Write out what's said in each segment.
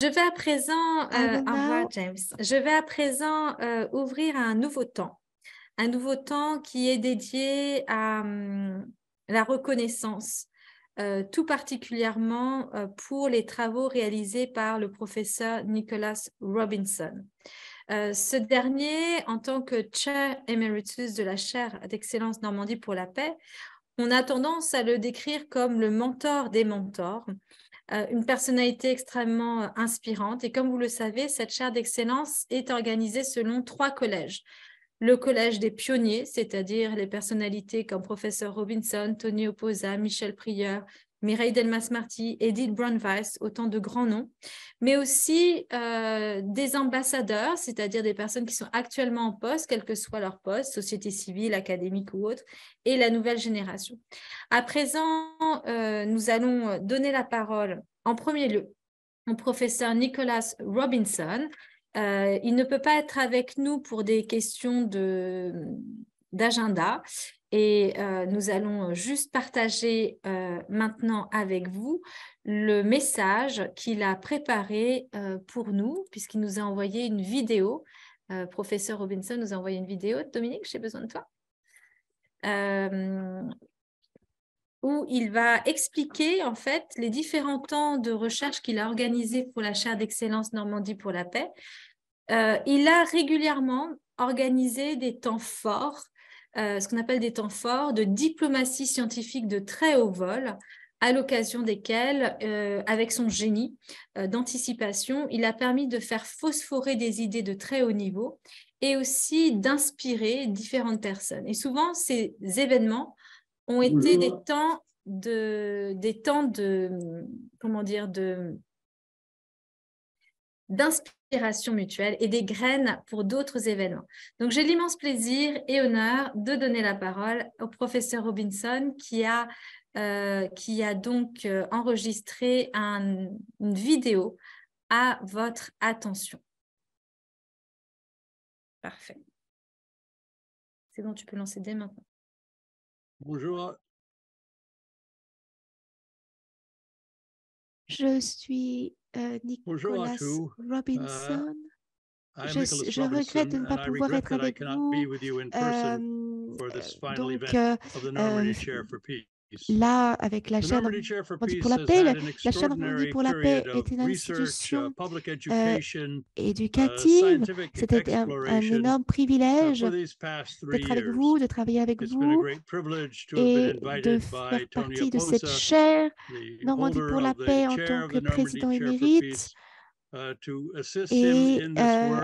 Je vais à présent, I will au revoir now James. Je vais à présent ouvrir un nouveau temps qui est dédié à la reconnaissance, tout particulièrement pour les travaux réalisés par le professeur Nicholas Robinson. Ce dernier, en tant que Chair Emeritus de la chaire d'excellence Normandie pour la paix, on a tendance à le décrire comme le mentor des mentors, une personnalité extrêmement inspirante. Et comme vous le savez, cette chaire d'excellence est organisée selon 3 collèges. Le collège des pionniers, c'est-à-dire les personnalités comme professeur Robinson, Tony Oposa, Michel Prieur, Mireille Delmas-Marty, Edith Brown-Weiss, autant de grands noms, mais aussi des ambassadeurs, c'est-à-dire des personnes qui sont actuellement en poste, quel que soit leur poste, société civile, académique ou autre, et la nouvelle génération. À présent, nous allons donner la parole en premier lieu au professeur Nicholas Robinson. Il ne peut pas être avec nous pour des questions d'agenda et nous allons juste partager maintenant avec vous le message qu'il a préparé pour nous, puisqu'il nous a envoyé une vidéo. Professeur Robinson nous a envoyé une vidéo. Dominique, j'ai besoin de toi. Où il va expliquer en fait les différents temps de recherche qu'il a organisés pour la chaire d'excellence Normandie pour la paix. Il a régulièrement organisé des temps forts, ce qu'on appelle des temps forts de diplomatie scientifique de très haut vol, à l'occasion desquels, avec son génie d'anticipation, il a permis de faire phosphorer des idées de très haut niveau et aussi d'inspirer différentes personnes. Et souvent, ces événements ont été des temps de comment dire, d'inspiration mutuelle et des graines pour d'autres événements. Donc, j'ai l'immense plaisir et honneur de donner la parole au professeur Robinson qui a donc enregistré une vidéo à votre attention. Parfait. C'est bon, tu peux lancer dès maintenant. Bonjour. Je suis Nicholas Robinson. Je regrette de ne pas pouvoir être avec vous. Là, avec la chaire Normandie pour la paix, la chaire Normandie pour la paix est une institution éducative. C'était un énorme privilège d'être avec vous, de travailler avec vous et de faire partie de cette chaire Normandie pour la paix en tant que président émérite et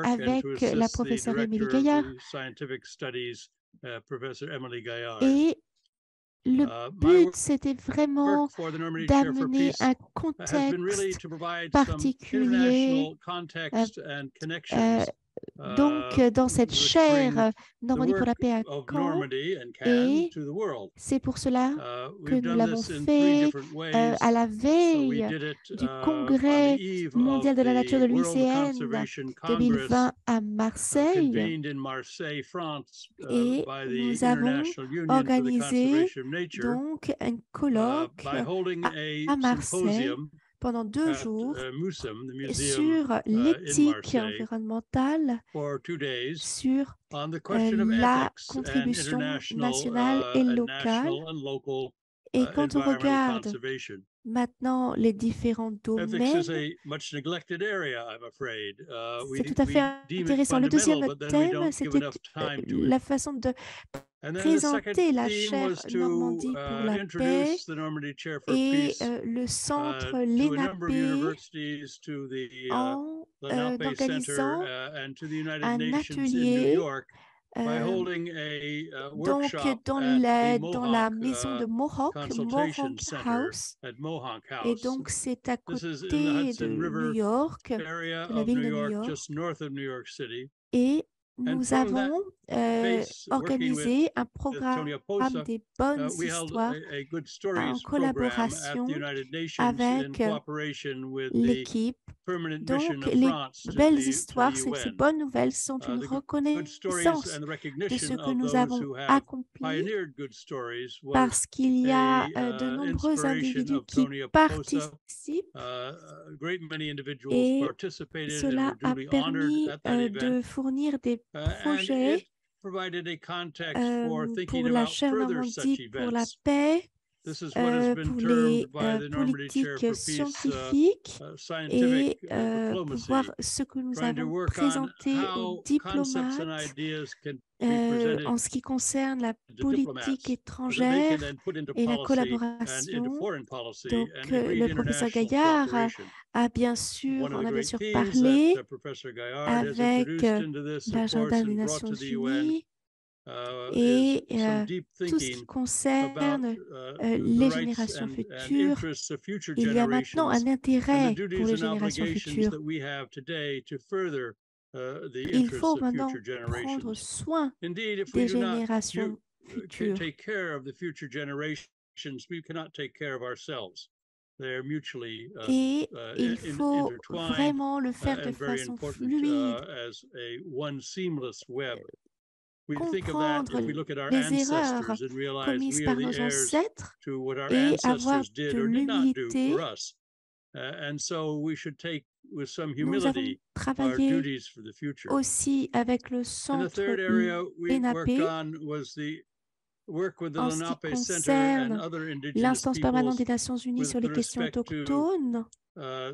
avec la professeure Émilie Gaillard. Et le but, c'était vraiment d'amener un contexte particulier. Donc, dans cette chaire Normandie pour la paix à Caen, et c'est pour cela que nous l'avons fait à la veille du Congrès mondial de la nature de l'UICN 2020 à Marseille. Et nous avons organisé donc un colloque à Marseille pendant 2 jours sur l'éthique environnementale, sur la contribution nationale et locale. Et quand on regarde maintenant les différents domaines, c'est tout à fait intéressant. Le deuxième thème, c'était la façon de présenter la chaire Normandie pour la paix et le centre l'ENAP en organisant un atelier donc dans la maison de Mohawk House, et donc c'est à côté de New York, de la ville de New York, et nous avons organisé un programme des bonnes histoires en collaboration avec l'équipe. Donc, les belles histoires, ces bonnes nouvelles sont une reconnaissance de ce que nous avons accompli parce qu'il y a de nombreux individus qui participent et cela a permis de fournir des projets pour la chaire Normandie pour la paix, pour les politiques scientifiques et pour voir ce que nous avons présenté aux diplomates en ce qui concerne la politique étrangère et la collaboration. Donc, le professeur Gaillard a bien sûr parlé avec l'agenda des Nations Unies et tout ce qui concerne les générations futures. Il y a maintenant un intérêt pour les générations futures. Il faut maintenant prendre soin des générations futures. Et il faut vraiment le faire de façon fluide, comprendre les erreurs commises par nos ancêtres et avoir de l'humilité. Nous avons travaillé aussi avec le centre ENAP en ce qui concerne l'instance permanente des Nations Unies sur les questions autochtones à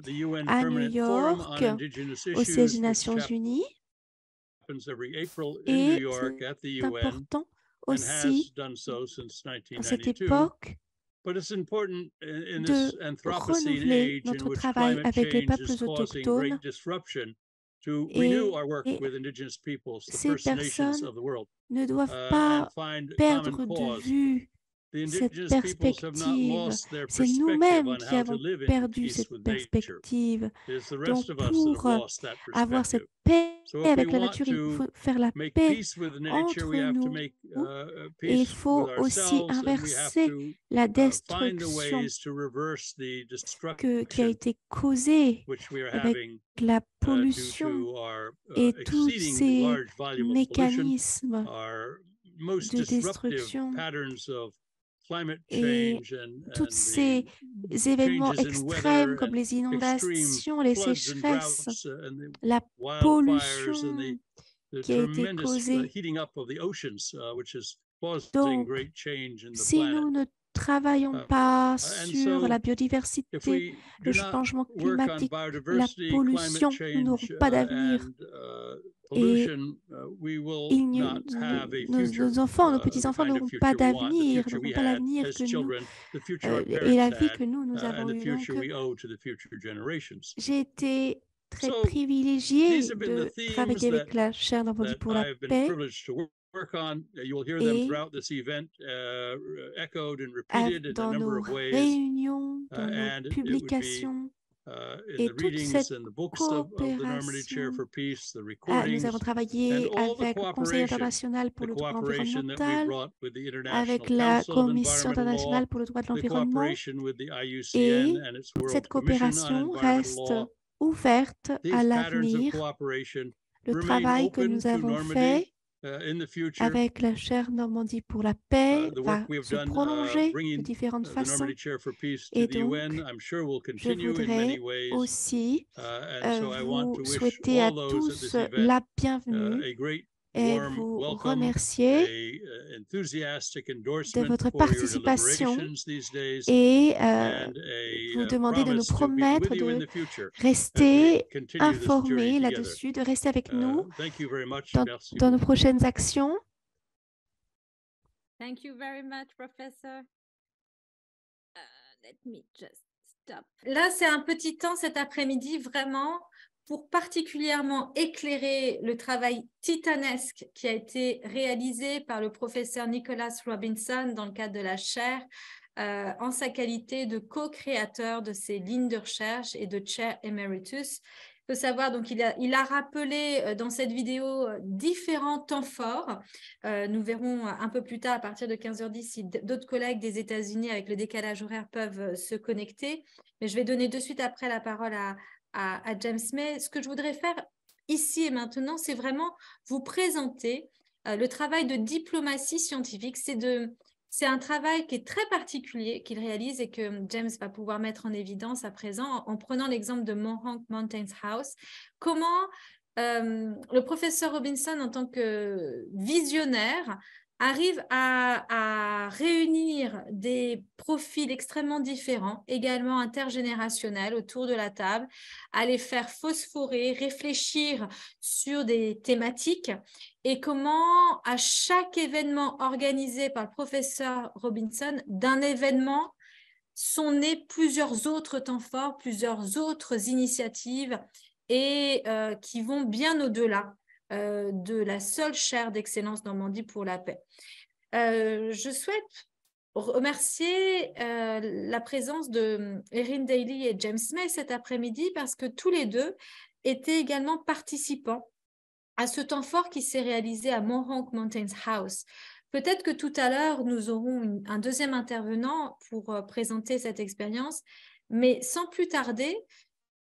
New York, au siège des Nations Unies. Et c'est important aussi à cette époque de renouveler notre travail avec les peuples autochtones et ces personnes ne doivent pas perdre de vue cette perspective. C'est nous-mêmes qui avons perdu cette perspective. Donc, pour avoir cette paix avec la nature, il faut faire la paix entre nous. Et il faut aussi inverser la destruction qui a été causée avec la pollution et tous ces mécanismes de destruction. Et tous ces événements extrêmes comme les inondations, les sécheresses, la pollution qui a été causée. Donc, si nous ne travaillons pas sur la biodiversité, le changement climatique, la pollution, nous n'aurons pas d'avenir. Et nos enfants, nos petits-enfants n'auront pas d'avenir, n'auront pas l'avenir que nous et la vie que nous avons eue. Donc, j'ai été très privilégiée de travailler avec la chaire Normandie pour la paix. Et dans nos réunions, dans nos publications, et toute cette coopération, nous avons travaillé avec le Conseil international pour le droit environnemental, avec la Commission internationale pour le droit de l'environnement, et cette coopération reste ouverte à l'avenir. Le travail que nous avons fait avec la chaire Normandie pour la paix va se prolonger de différentes façons. Et donc, je voudrais aussi vous souhaiter à tous la bienvenue et vous remercier de votre participation et vous demander de nous promettre de rester informés là-dessus, de rester avec nous dans nos prochaines actions. Thank you very much, Professor. Let me just stop. Là, c'est un petit temps cet après-midi, vraiment, pour particulièrement éclairer le travail titanesque qui a été réalisé par le professeur Nicholas Robinson dans le cadre de la chaire, en sa qualité de co-créateur de ces lignes de recherche et de chair emeritus. faut savoir, donc il a rappelé dans cette vidéo différents temps forts. Nous verrons un peu plus tard, à partir de 15h10, si d'autres collègues des États-Unis avec le décalage horaire peuvent se connecter. Mais je vais donner de suite après la parole à James May. Ce que je voudrais faire ici et maintenant, c'est vraiment vous présenter le travail de diplomatie scientifique. C'est un travail qui est très particulier qu'il réalise et que James va pouvoir mettre en évidence à présent en prenant l'exemple de Mohonk Mountains House. Comment le professeur Robinson, en tant que visionnaire, arrive à réunir des profils extrêmement différents, également intergénérationnels, autour de la table, à les faire phosphorer, réfléchir sur des thématiques, et comment, à chaque événement organisé par le professeur Robinson, d'un événement sont nés plusieurs autres temps forts, plusieurs autres initiatives, et qui vont bien au-delà de la seule chaire d'excellence Normandie pour la paix. Je souhaite remercier la présence de Erin Daly et James May cet après-midi, parce que tous les deux étaient également participants à ce temps fort qui s'est réalisé à Mohonk Mountains House. Peut-être que tout à l'heure, nous aurons un deuxième intervenant pour présenter cette expérience, mais sans plus tarder,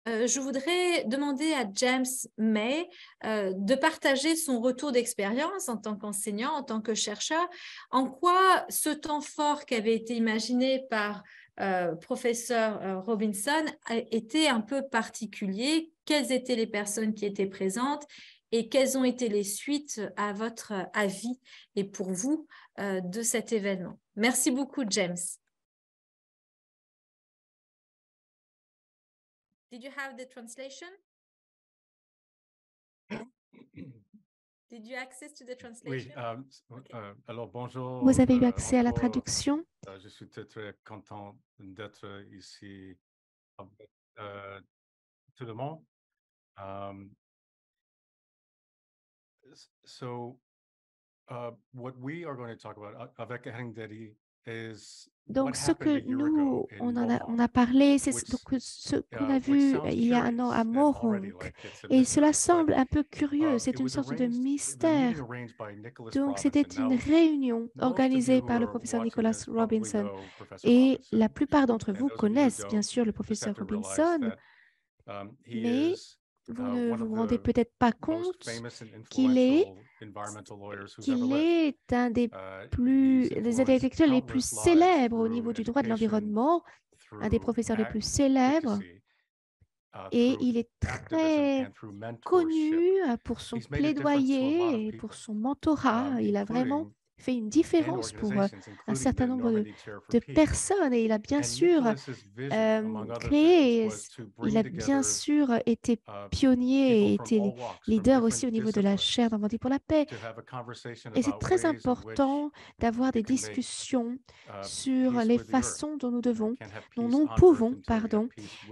je voudrais demander à James May de partager son retour d'expérience en tant qu'enseignant, en tant que chercheur, en quoi ce temps fort qui avait été imaginé par professeur Robinson était un peu particulier, quelles étaient les personnes qui étaient présentes et quelles ont été les suites à votre avis et pour vous de cet événement. Merci beaucoup, James. Did you have the translation? Did you access to the translation? Oui, alors bonjour. Vous avez eu accès à la traduction? Je suis très content d'être ici avec tout le monde. What we are going to talk about avec Erin Daly is donc, ce que nous, on a parlé, c'est ce qu'on a vu il y a un an à Mohonk. Et cela semble un peu curieux, c'est une sorte de mystère. Donc, c'était une réunion organisée par le professeur Nicholas Robinson. Et la plupart d'entre vous connaissent bien sûr le professeur Robinson, mais vous ne vous rendez peut-être pas compte qu'il est un des intellectuels les plus célèbres au niveau du droit de l'environnement, un des professeurs les plus célèbres, et il est très connu pour son plaidoyer et pour son mentorat. Il a vraiment fait une différence pour un certain nombre de personnes, et il a bien sûr il a bien sûr été pionnier et été leader aussi au niveau de la chaire Normandie pour la paix. Et c'est très important d'avoir des discussions sur les façons dont nous pouvons,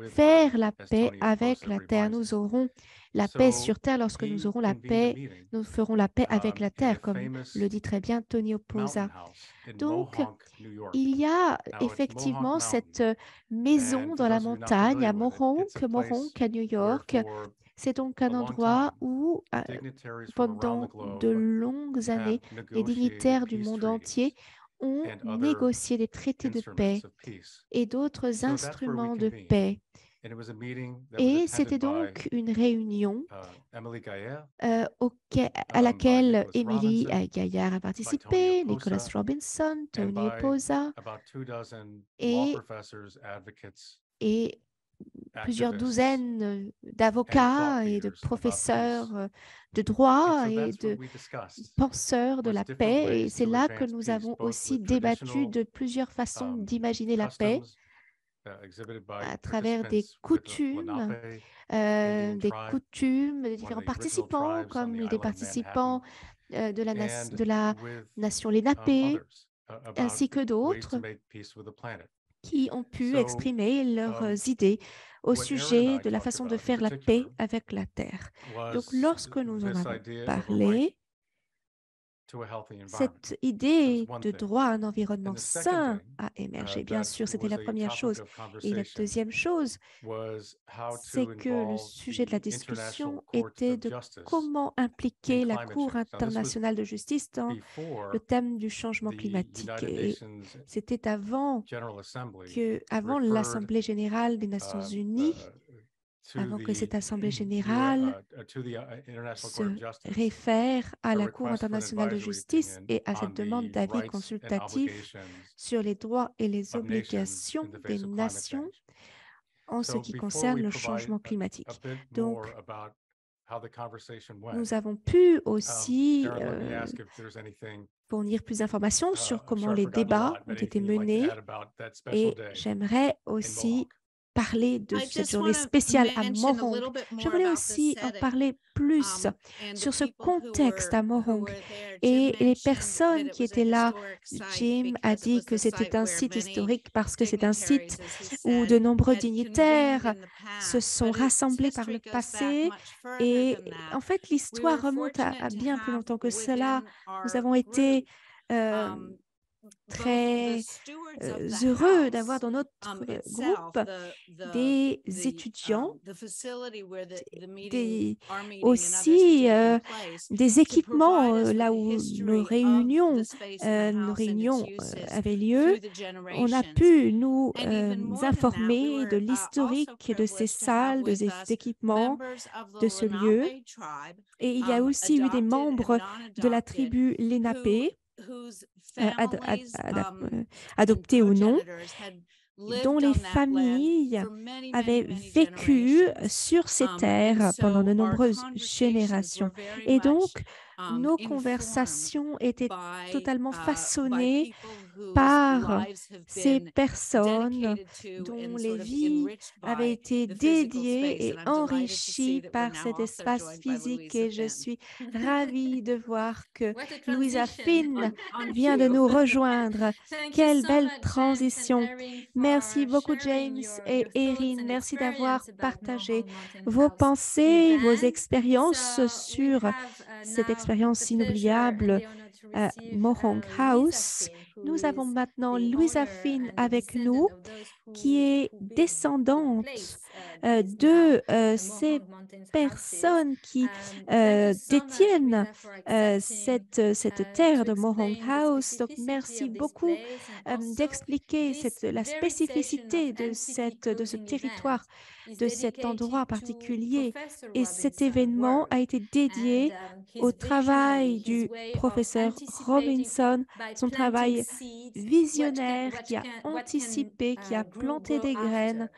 faire la paix avec la Terre. Nous aurons la paix sur Terre lorsque nous aurons la paix, nous ferons la paix avec la Terre, comme le dit très bien Tonio Posa. Donc, il y a effectivement cette maison dans la montagne à Mohonk à New York. C'est donc un endroit où, pendant de longues années, les dignitaires du monde entier ont négocié des traités de paix et d'autres instruments de paix. Et c'était donc une réunion à laquelle Émilie Gaillard a participé, Nicholas Robinson, Tony Posa et plusieurs douzaines d'avocats et de professeurs de droit et de penseurs de la paix. Et c'est là que nous avons aussi débattu de plusieurs façons d'imaginer la paix à travers des coutumes de différents participants, comme des participants de la nation Lenape, ainsi que d'autres qui ont pu exprimer leurs idées au sujet de la façon de faire la paix avec la Terre. Donc, lorsque nous en avons parlé, cette idée de droit à un environnement sain a émergé. Bien sûr, c'était la première chose. Et la deuxième chose, c'est que le sujet de la discussion était de comment impliquer la Cour internationale de justice dans le thème du changement climatique. Et c'était avant l'Assemblée générale des Nations unies, avant que cette Assemblée générale se réfère à la Cour internationale de justice et à cette demande d'avis consultatif sur les droits et les obligations des nations en ce qui concerne le changement climatique. Donc, nous avons pu aussi fournir plus d'informations sur comment les débats ont été menés et j'aimerais aussi parler de cette journée spéciale à Mohonk. Je voulais aussi en parler plus sur ce contexte à Mohonk et les personnes qui étaient là. Jim a dit que c'était un site historique parce que c'est un site où de nombreux dignitaires se sont rassemblés par le passé et en fait l'histoire remonte à bien plus longtemps que cela. Nous avons été très heureux d'avoir dans notre groupe des étudiants, aussi des équipements là où nos réunions avaient lieu. On a pu nous informer de l'historique de ces salles, de ces équipements, de ce lieu. Et il y a aussi eu des membres de la tribu Lenape, adoptés ou non, dont les familles avaient vécu sur ces terres pendant de nombreuses générations. Et donc, nos conversations étaient totalement façonnées par ces personnes dont les vies avaient été dédiées et enrichies par cet espace physique. Et je suis ravie de voir que Louisa Finn vient de nous rejoindre. Quelle belle transition! Merci beaucoup, James et Erin. Merci d'avoir partagé vos pensées, vos expériences sur cette expérience inoubliable à Mohonk House. Nous avons maintenant Louisa Finn avec nous, qui est descendante de ces personnes qui détiennent cette terre de Mohonk House. Donc, merci beaucoup d'expliquer la spécificité de ce territoire, de cet endroit particulier. Et cet événement a été dédié au travail du professeur Robinson, son travail visionnaire qui a anticipé, qui a planté des graines.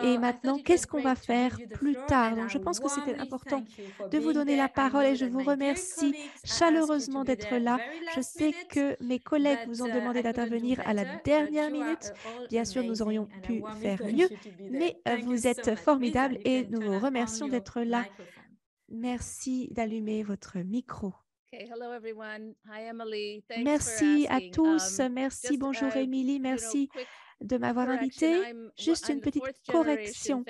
Et maintenant, qu'est-ce qu'on va faire plus tard? Donc, je pense que c'était important de vous donner la parole et je vous remercie chaleureusement d'être là. Je sais que mes collègues vous ont demandé d'intervenir à la dernière minute. Bien sûr, nous aurions pu faire mieux, mais vous êtes formidables et nous vous remercions d'être là. Merci d'allumer votre micro. Merci à tous. Merci, bonjour Émilie. Merci de m'avoir invité. Juste une petite correction.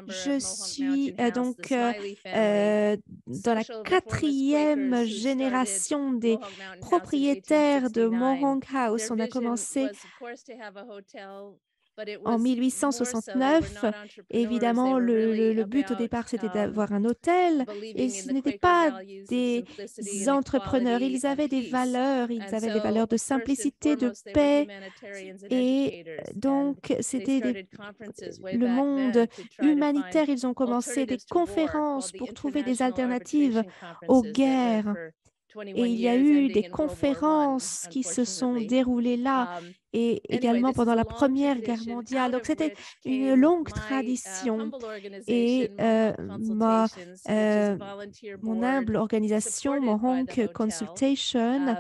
Je suis donc dans la 4e génération des propriétaires de Mohonk House. On a commencé en 1869. Évidemment, le but au départ, c'était d'avoir un hôtel et ce n'étaient pas des entrepreneurs. Ils avaient des valeurs de simplicité, de paix et donc c'était le monde humanitaire. Ils ont commencé des conférences pour trouver des alternatives aux guerres. Et il y a eu des conférences qui se sont déroulées là et également pendant la Première Guerre mondiale. Donc, c'était une longue tradition. Et mon humble organisation, Mohonk Consultation,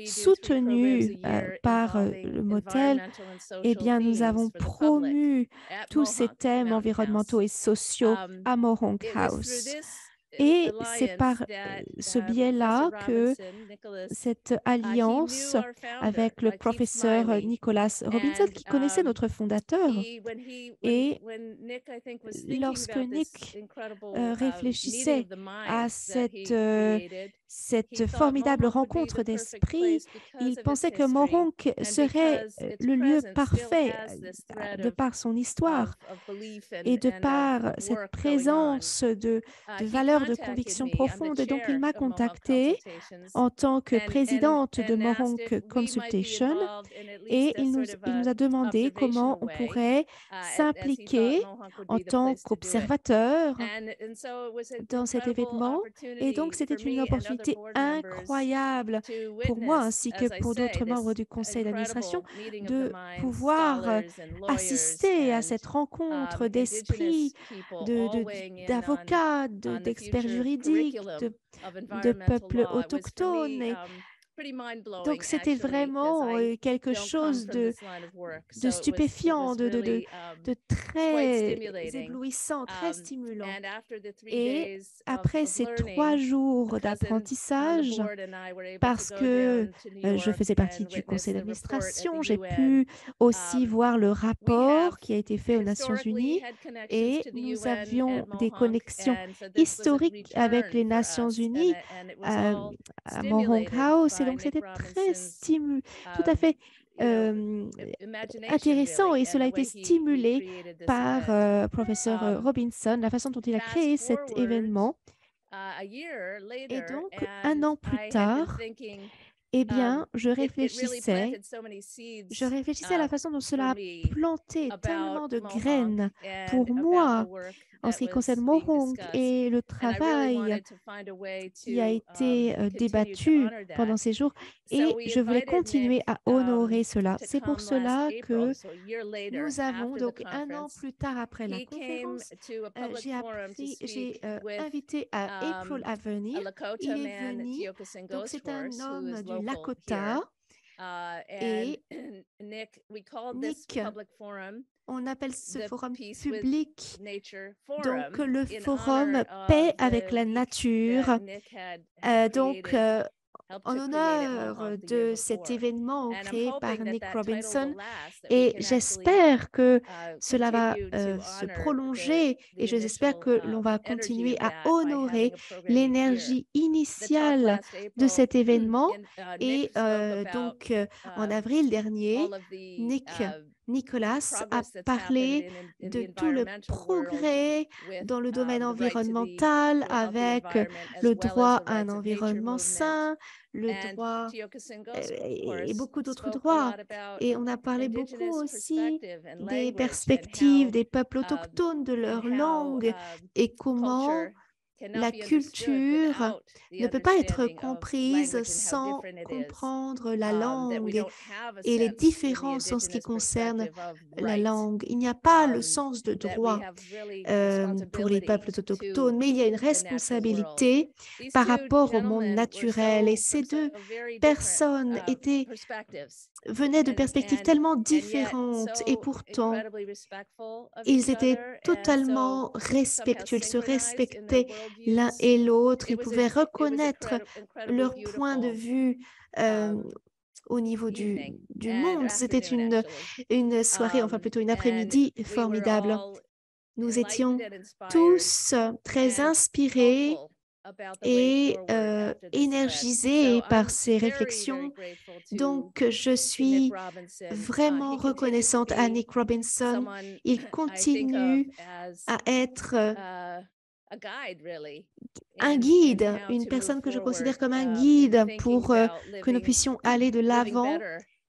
soutenue par le motel, eh bien, nous avons promu tous ces thèmes environnementaux et sociaux à Mohonk House. Et c'est par ce biais-là que cette alliance avec le professeur Nicholas Robinson, qui connaissait notre fondateur, et lorsque Nick réfléchissait à cette formidable rencontre d'esprit, il pensait que Mohonk serait le lieu parfait de par son histoire et de par cette présence de valeurs de conviction profonde. Donc, il m'a contactée en tant que présidente de Mohonk Consultation et il nous a demandé comment on pourrait s'impliquer en tant qu'observateur dans cet événement. Et donc, c'était une opportunité incroyable pour moi ainsi que pour d'autres membres du conseil d'administration de pouvoir assister à cette rencontre d'esprits, d'avocats, d'experts juridiques, de peuples autochtones. Et donc, c'était vraiment quelque chose de stupéfiant, de très éblouissant, très stimulant. Et après ces 3 jours d'apprentissage, parce que je faisais partie du conseil d'administration, j'ai pu aussi voir le rapport qui a été fait aux Nations Unies et nous avions des connexions historiques avec les Nations Unies à Mohonk House. Et donc, c'était très tout à fait intéressant et cela a été stimulé par professeur Robinson, la façon dont il a créé cet événement. Et donc, 1 an plus tard, eh bien, je réfléchissais à la façon dont cela a planté tellement de graines pour moi en ce qui concerne Mohonk et le travail qui a été débattu pendant ces jours. Et je voulais continuer à honorer cela. C'est pour cela que nous avons, donc 1 an plus tard après la conférence, j'ai invité à April à venir. Il est venu, donc c'est un homme du Lakota. Et Nick, on appelle ce forum public, donc le forum Paix avec la nature. Donc, en honneur de cet événement créé par Nick Robinson, et j'espère que cela va se prolonger et j'espère que l'on va continuer à honorer l'énergie initiale de cet événement. Et donc, en avril dernier, Nicolas a parlé de tout le progrès dans le domaine environnemental avec le droit à un environnement sain, le droit et beaucoup d'autres droits. Et on a parlé beaucoup aussi des perspectives des peuples autochtones, de leur langue et comment la culture ne peut pas être comprise sans comprendre la langue et les différences en ce qui concerne la langue. Il n'y a pas le sens de droit pour les peuples autochtones, mais il y a une responsabilité par rapport au monde naturel. Et ces 2 personnes venaient de perspectives tellement différentes et pourtant, ils étaient totalement respectueux. Ils se respectaient l'un et l'autre. Ils pouvaient reconnaître leur point de vue au niveau du monde. C'était une soirée, enfin plutôt une après-midi formidable. Nous étions tous très inspirés et énergisés par ces réflexions. Donc, je suis vraiment reconnaissante à Nick Robinson. Il continue à être un guide, une personne que je considère comme un guide pour que nous puissions aller de l'avant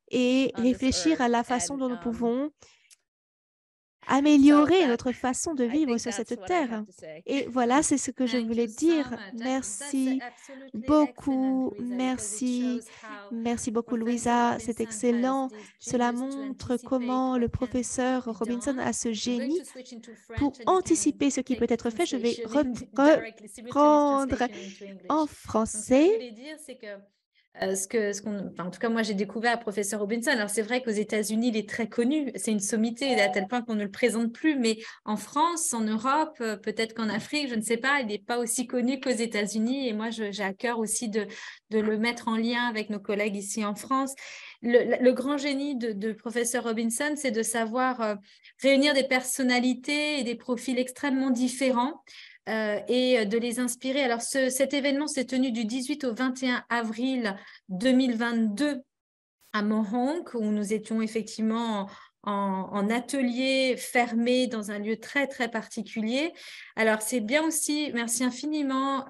et réfléchir à la façon dont nous pouvons améliorer notre façon de vivre sur cette terre. Et voilà, c'est ce que je voulais dire. Merci beaucoup. Merci beaucoup, Louisa. C'est excellent. Cela montre comment le professeur Robinson a ce génie pour anticiper ce qui peut être fait. Je vais reprendre en français. en tout cas, moi, j'ai découvert le professeur Robinson. Alors, c'est vrai qu'aux États-Unis, il est très connu. C'est une sommité à tel point qu'on ne le présente plus. Mais en France, en Europe, peut-être qu'en Afrique, je ne sais pas, il n'est pas aussi connu qu'aux États-Unis. Et moi, j'ai à cœur aussi de le mettre en lien avec nos collègues ici en France. Le grand génie de professeur Robinson, c'est de savoir réunir des personnalités et des profils extrêmement différents. Et de les inspirer. Alors, cet événement s'est tenu du 18 au 21 avril 2022 à Mohonk, où nous étions effectivement en atelier fermé dans un lieu très, très particulier. Alors, c'est bien aussi, merci infiniment,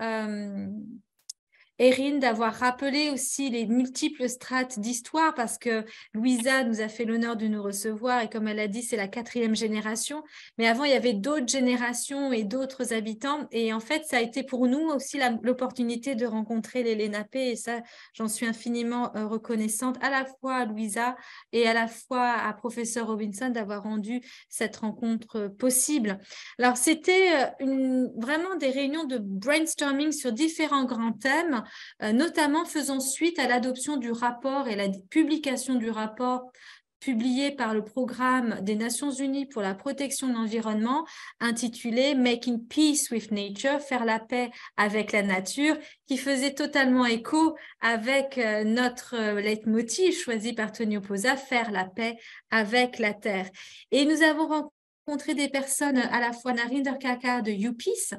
Erin, d'avoir rappelé aussi les multiples strates d'histoire parce que Louisa nous a fait l'honneur de nous recevoir et comme elle a dit, c'est la 4e génération. Mais avant, il y avait d'autres générations et d'autres habitants. Et en fait, ça a été pour nous aussi l'opportunité de rencontrer les Lénapé. Et ça, j'en suis infiniment reconnaissante à la fois à Louisa et à la fois à professeur Robinson d'avoir rendu cette rencontre possible. Alors, c'était vraiment des réunions de brainstorming sur différents grands thèmes, notamment faisant suite à l'adoption du rapport et la publication du rapport publié par le programme des Nations Unies pour la protection de l'environnement intitulé Making Peace with Nature, faire la paix avec la nature, qui faisait totalement écho avec notre leitmotiv choisi par Tonio Posa, faire la paix avec la terre. Et nous avons rencontré des personnes à la fois Narinder Kakar de UPeace.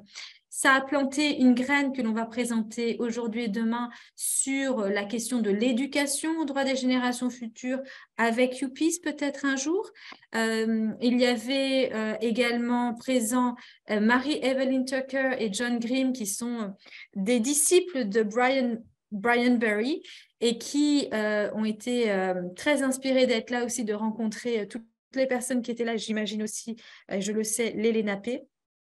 Ça a planté une graine que l'on va présenter aujourd'hui et demain sur la question de l'éducation aux droits des générations futures avec UPeace peut-être un jour. Il y avait également présent Mary-Evelyn Tucker et John Grimm qui sont des disciples de Brian Berry et qui ont été très inspirés d'être là aussi, de rencontrer toutes les personnes qui étaient là, j'imagine aussi, je le sais, les Lénapé.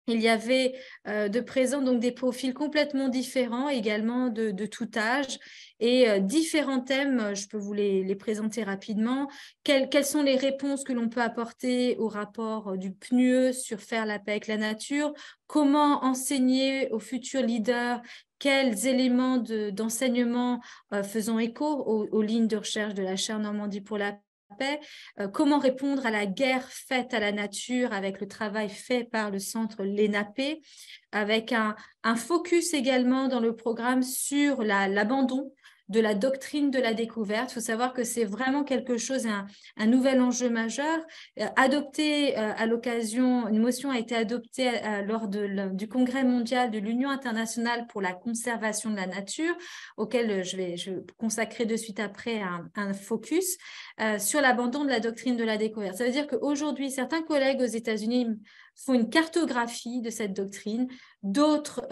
Il y avait de présent donc des profils complètement différents, également de tout âge, et différents thèmes, je peux vous les présenter rapidement. Quelles sont les réponses que l'on peut apporter au rapport du PNUE sur faire la paix avec la nature? Comment enseigner aux futurs leaders? Quels éléments d'enseignement faisant écho aux lignes de recherche de la chaire Normandie pour la paix, comment répondre à la guerre faite à la nature avec le travail fait par le centre Lénapé, avec un focus également dans le programme sur l'abandon de la doctrine de la découverte. Il faut savoir que c'est vraiment quelque chose, un nouvel enjeu majeur. Adopté à l'occasion, une motion a été adoptée lors du Congrès mondial de l'Union internationale pour la conservation de la nature, auquel je vais consacrer de suite après un focus sur l'abandon de la doctrine de la découverte. Ça veut dire qu'aujourd'hui, certains collègues aux États-Unis font une cartographie de cette doctrine, d'autres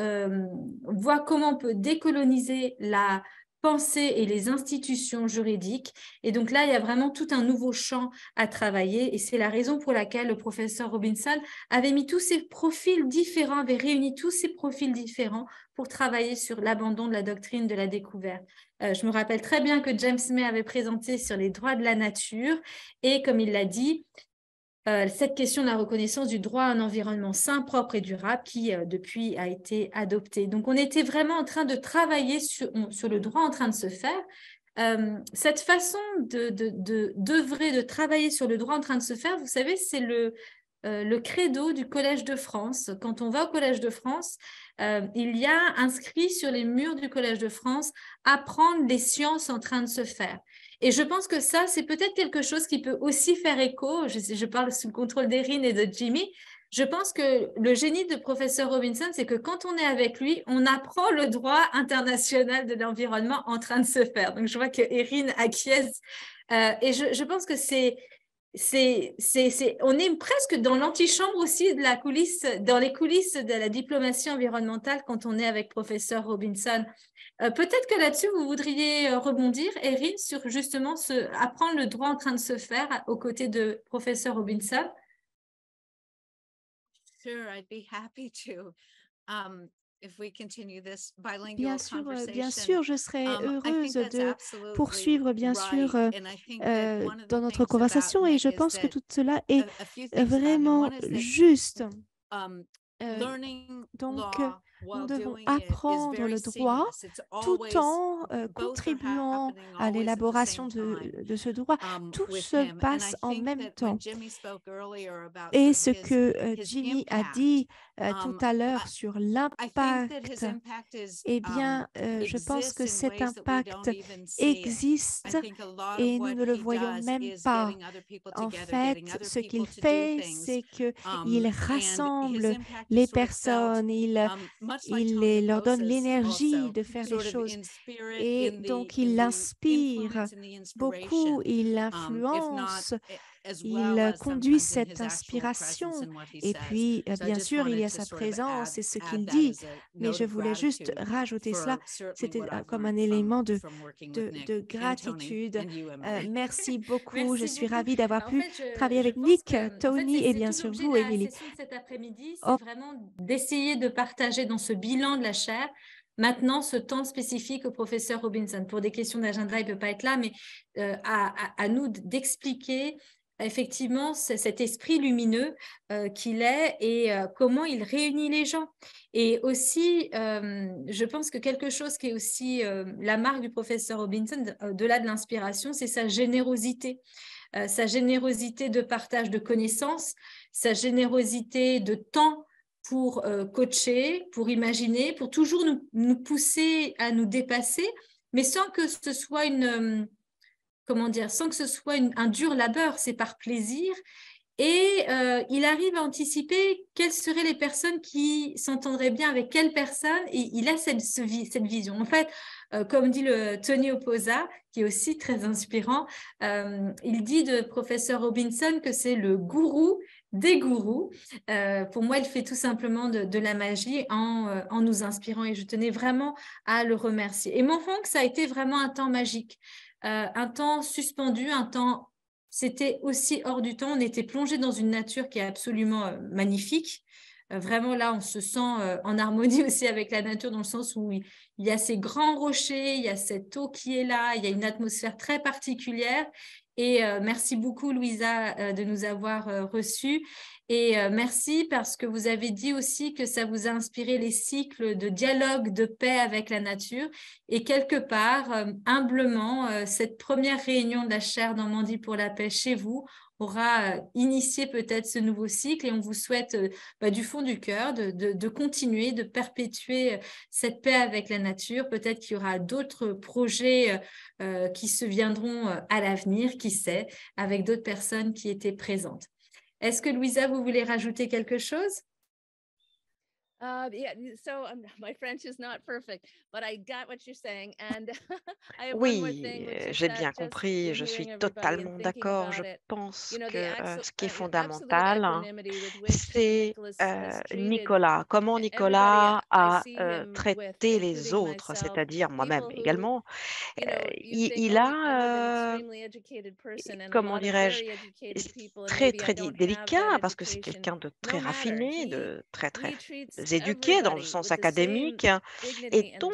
voient comment on peut décoloniser la pensée et les institutions juridiques. Et donc là, il y a vraiment tout un nouveau champ à travailler. Et c'est la raison pour laquelle le professeur Robinson avait mis tous ces profils différents, avait réuni tous ces profils différents pour travailler sur l'abandon de la doctrine de la découverte. Je me rappelle très bien que James May avait présenté sur les droits de la nature. Et comme il l'a dit, cette question de la reconnaissance du droit à un environnement sain, propre et durable qui, depuis, a été adoptée. Donc, on était vraiment en train de travailler sur le droit en train de se faire. Cette façon d'œuvrer, de travailler sur le droit en train de se faire, vous savez, c'est le credo du Collège de France. Quand on va au Collège de France, il y a inscrit sur les murs du Collège de France « Apprendre les sciences en train de se faire ». Et je pense que ça, c'est peut-être quelque chose qui peut aussi faire écho, je parle sous le contrôle d'Erin et de Jimmy, je pense que le génie de professeur Robinson, c'est que quand on est avec lui, on apprend le droit international de l'environnement en train de se faire. Donc, je vois que Erin acquiesce. Et je pense que on est presque dans l'antichambre aussi de la coulisse, dans les coulisses de la diplomatie environnementale quand on est avec professeur Robinson. Peut-être que là-dessus, vous voudriez rebondir, Erin, sur justement apprendre le droit en train de se faire aux côtés de professeur Robinson. Sure, I'd be happy to. If we continue this bilingual bien sûr, je serais heureuse de poursuivre, bien sûr, dans notre conversation et je pense que tout cela est vraiment juste. Donc, Nous devons apprendre le droit tout en contribuant à l'élaboration de ce droit. Tout se passe en même temps. Et ce que Jimmy a dit tout à l'heure sur l'impact, eh bien, je pense que cet impact existe et nous ne le voyons même pas. En fait, ce qu'il fait, c'est qu'il rassemble les personnes, il leur donne l'énergie de faire les choses. Et donc, il inspire beaucoup, il influence, il conduit cette inspiration. Et puis, bien sûr, il y a sa présence et ce qu'il dit. Mais je voulais juste rajouter cela. C'était comme un élément de gratitude. Merci beaucoup. Je suis ravie d'avoir pu travailler avec Nick, Tony et bien sûr vous, Émilie. La session de cet après-midi, c'est vraiment d'essayer de partager dans ce bilan de la chaire maintenant ce temps spécifique au professeur Robinson. Pour des questions d'agenda, il ne peut pas être là, mais à nous d'expliquer effectivement cet esprit lumineux qu'il est et comment il réunit les gens. Et aussi, je pense que quelque chose qui est aussi la marque du professeur Robinson, au-delà de l'inspiration, c'est sa générosité de partage de connaissances, sa générosité de temps pour coacher, pour imaginer, pour toujours nous pousser à nous dépasser, mais sans que ce soit sans que ce soit un dur labeur, c'est par plaisir. Et il arrive à anticiper quelles seraient les personnes qui s'entendraient bien avec quelle personne, et il a cette vision. En fait, comme dit le Tony Oposa, qui est aussi très inspirant, il dit de professeur Robinson que c'est le gourou des gourous. Pour moi, il fait tout simplement de la magie en nous inspirant, et je tenais vraiment à le remercier. Et mon Hong, ça a été vraiment un temps magique, un temps suspendu, un temps... C'était aussi hors du temps. On était plongé dans une nature qui est absolument magnifique. Vraiment, là, on se sent en harmonie aussi avec la nature dans le sens où il y a ces grands rochers, il y a cette eau qui est là, il y a une atmosphère très particulière. Et merci beaucoup, Louisa, de nous avoir reçus. Et merci parce que vous avez dit aussi que ça vous a inspiré les cycles de dialogue, de paix avec la nature. Et quelque part, humblement, cette première réunion de la chaire Normandie pour la paix chez vous aura initié peut-être ce nouveau cycle, et on vous souhaite du fond du cœur de continuer, de perpétuer cette paix avec la nature. Peut-être qu'il y aura d'autres projets qui se viendront à l'avenir, qui sait, avec d'autres personnes qui étaient présentes. Est-ce que Louisa, vous voulez rajouter quelque chose? Oui, j'ai bien compris, je suis totalement d'accord. Je pense que ce qui est fondamental, c'est Nicolas, comment Nicolas a traité les autres, c'est-à-dire moi-même également. Il a, comment dirais-je, très délicat, parce que c'est quelqu'un de très raffiné, de très éduqué dans le sens académique, et donc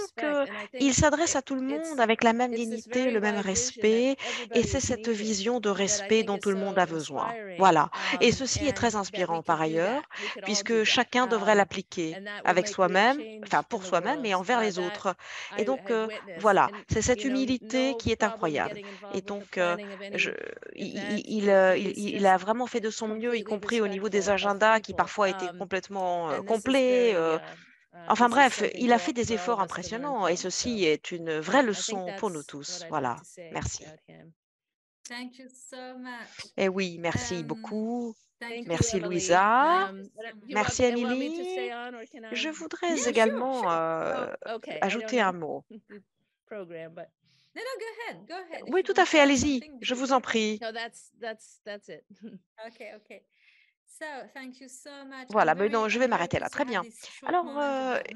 il s'adresse à tout le monde avec la même dignité, le même respect, et c'est cette vision de respect dont tout le monde a besoin. Voilà. Et ceci est très inspirant par ailleurs, puisque chacun devrait l'appliquer avec soi-même, enfin pour soi-même et envers les autres. Et donc voilà, c'est cette humilité qui est incroyable. Et donc il a vraiment fait de son mieux, y compris au niveau des agendas qui parfois étaient complètement complets. Enfin bref, il a fait des efforts impressionnants, et ceci est une vraie leçon pour nous tous. Voilà, merci. Thank you so much. Et oui, merci beaucoup. Merci Louisa. Merci Émilie. Je voudrais également ajouter un mot. No, go ahead. Oui, tout à fait, allez-y, je vous en prie. Okay. So, thank you so much. Voilà, mais non, je vais m'arrêter là. Très bien. Alors,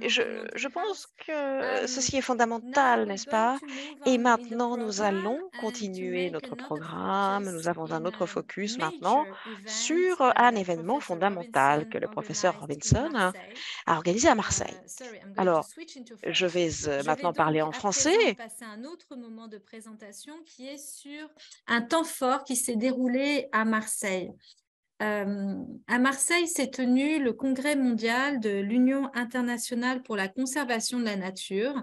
je pense que ceci est fondamental, n'est-ce pas? Et maintenant, nous allons continuer notre programme. Nous avons un autre focus maintenant sur un événement fondamental que le professeur Robinson a organisé à Marseille. Alors, je vais maintenant parler en français. Passer un autre moment de présentation qui est sur un temps fort qui s'est déroulé à Marseille. à Marseille s'est tenu le congrès mondial de l'Union internationale pour la conservation de la nature.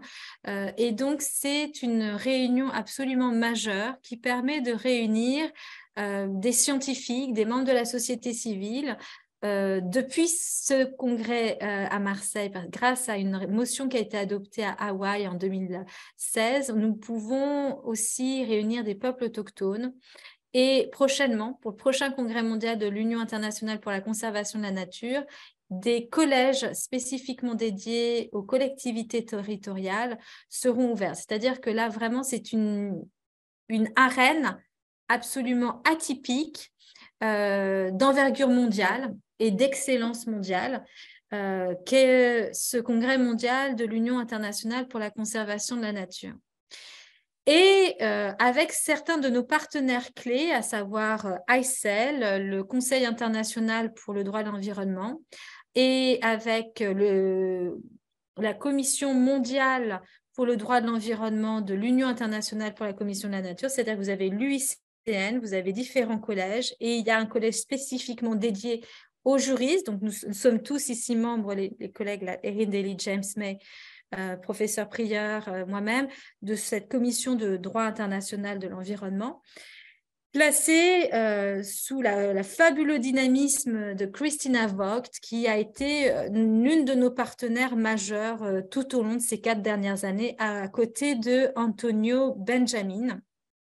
Et donc, c'est une réunion absolument majeure qui permet de réunir des scientifiques, des membres de la société civile. Depuis ce congrès à Marseille, grâce à une motion qui a été adoptée à Hawaï en 2016, nous pouvons aussi réunir des peuples autochtones. Et prochainement, pour le prochain congrès mondial de l'Union internationale pour la conservation de la nature, des collèges spécifiquement dédiés aux collectivités territoriales seront ouverts. C'est-à-dire que là, vraiment, c'est une arène absolument atypique d'envergure mondiale et d'excellence mondiale qu'est ce congrès mondial de l'Union internationale pour la conservation de la nature. Et avec certains de nos partenaires clés, à savoir ICEL, le Conseil international pour le droit de l'environnement, et avec la Commission mondiale pour le droit de l'environnement de l'Union internationale pour la commission de la nature, c'est-à-dire que vous avez l'UICN, vous avez différents collèges, et il y a un collège spécifiquement dédié aux juristes. Donc, nous sommes tous ici membres, les collègues, là, Erin Daly, James May, professeur Prieur, moi-même, de cette commission de droit international de l'environnement, placée sous la fabuleux dynamisme de Christina Vogt, qui a été l'une de nos partenaires majeurs tout au long de ces 4 dernières années, à côté de Antonio Benjamin.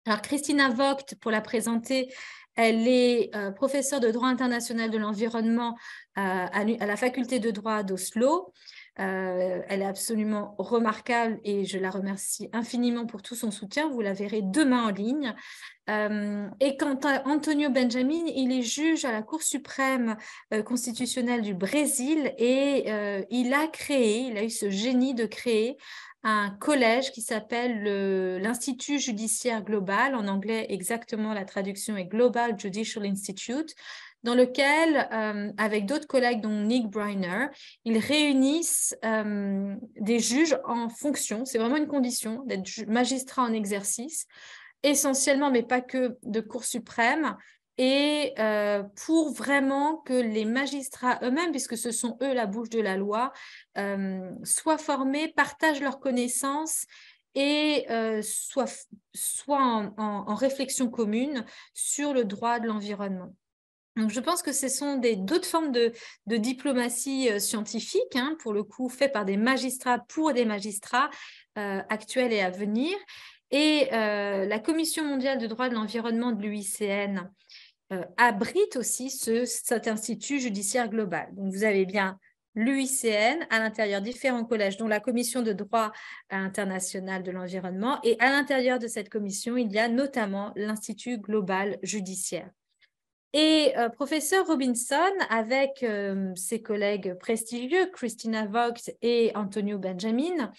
Alors, Christina Vogt, pour la présenter, elle est professeure de droit international de l'environnement à la faculté de droit d'Oslo. Elle est absolument remarquable et je la remercie infiniment pour tout son soutien. Vous la verrez demain en ligne. Et quant à Antonio Benjamin, il est juge à la Cour suprême constitutionnelle du Brésil et il a eu ce génie de créer un collège qui s'appelle l'Institut judiciaire global. En anglais, exactement, la traduction est Global Judicial Institute, dans lequel, avec d'autres collègues, dont Nick Briner, ils réunissent des juges en fonction. C'est vraiment une condition d'être magistrat en exercice, essentiellement, mais pas que, de Cour suprême, et pour vraiment que les magistrats eux-mêmes, puisque ce sont eux la bouche de la loi, soient formés, partagent leurs connaissances et soient en réflexion commune sur le droit de l'environnement. Donc, je pense que ce sont d'autres formes de diplomatie scientifique, hein, pour le coup, fait par des magistrats pour des magistrats actuels et à venir. Et la Commission mondiale de droit de l'environnement de l'UICN abrite aussi cet institut judiciaire global. Donc, vous avez bien l'UICN, à l'intérieur différents collèges, dont la Commission de droit international de l'environnement. Et à l'intérieur de cette commission, il y a notamment l'Institut global judiciaire. Et professeur Robinson, avec ses collègues prestigieux, Christina Vogt et Antonio Benjamin,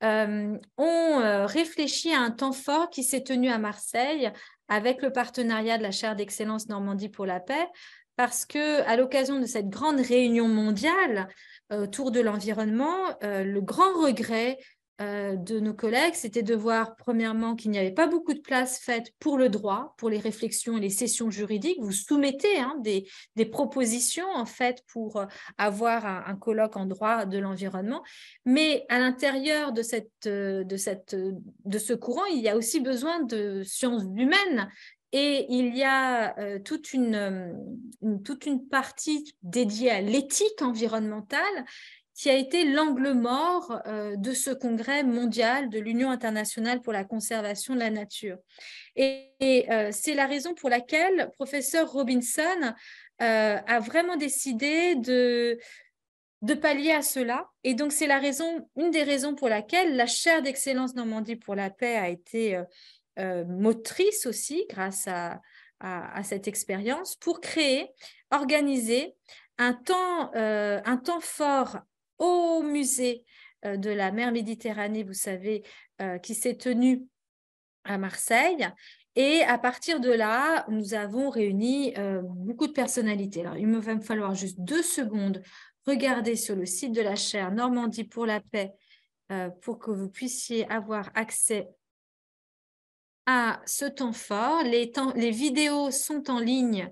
ont réfléchi à un temps fort qui s'est tenu à Marseille avec le partenariat de la chaire d'excellence Normandie pour la paix, parce qu'à l'occasion de cette grande réunion mondiale autour de l'environnement, le grand regret de nos collègues, c'était de voir, premièrement, qu'il n'y avait pas beaucoup de place faite pour le droit, pour les réflexions et les sessions juridiques. Vous soumettez des propositions, en fait, pour avoir un colloque en droit de l'environnement. Mais à l'intérieur de ce courant, il y a aussi besoin de sciences humaines. Et il y a toute une partie dédiée à l'éthique environnementale qui a été l'angle mort de ce congrès mondial de l'Union internationale pour la conservation de la nature. Et c'est la raison pour laquelle professeur Robinson a vraiment décidé de pallier à cela. Et donc, c'est une des raisons pour laquelle la chaire d'excellence Normandie pour la paix a été motrice aussi, grâce à cette expérience, pour organiser un temps fort au musée de la mer Méditerranée, vous savez, qui s'est tenu à Marseille. Et à partir de là, nous avons réuni beaucoup de personnalités. Alors, il va me falloir juste 2 secondes regarder sur le site de la chaire Normandie pour la paix pour que vous puissiez avoir accès à ce temps fort. Les vidéos sont en ligne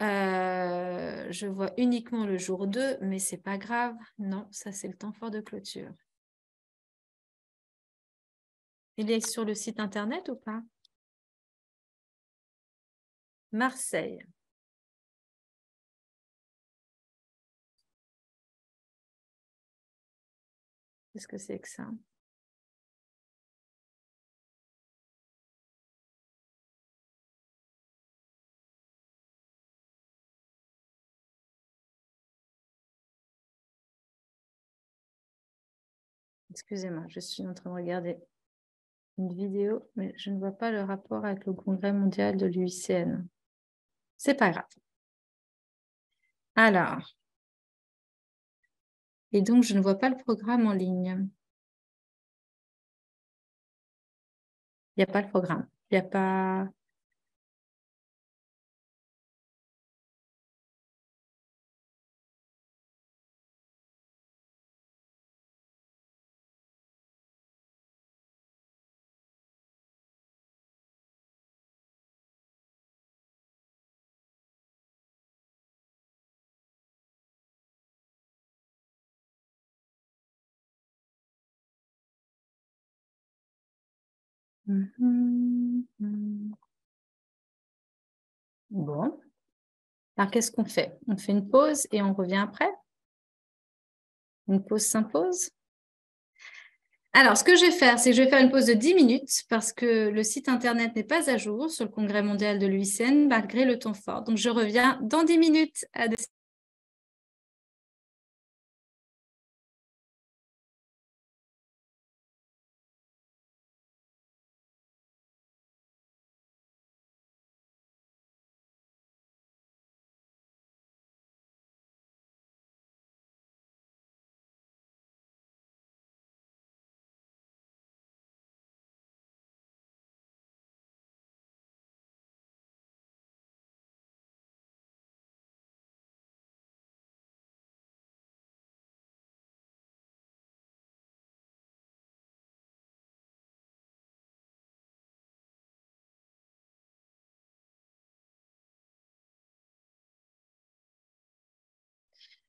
Je vois uniquement le jour 2, mais c'est pas grave. Non, ça c'est le temps fort de clôture. Il est sur le site internet ou pas? Marseille. Qu'est-ce que c'est que ça? Excusez-moi, je suis en train de regarder une vidéo, mais je ne vois pas le rapport avec le Congrès mondial de l'UICN. C'est pas grave. Alors, et donc je ne vois pas le programme en ligne. Il n'y a pas le programme. Il n'y a pas... Bon. Alors, qu'est-ce qu'on fait? On fait une pause et on revient après? Une pause s'impose? Alors, ce que je vais faire, c'est que je vais faire une pause de 10 minutes parce que le site internet n'est pas à jour sur le Congrès mondial de l'UICN malgré le temps fort. Donc, je reviens dans 10 minutes.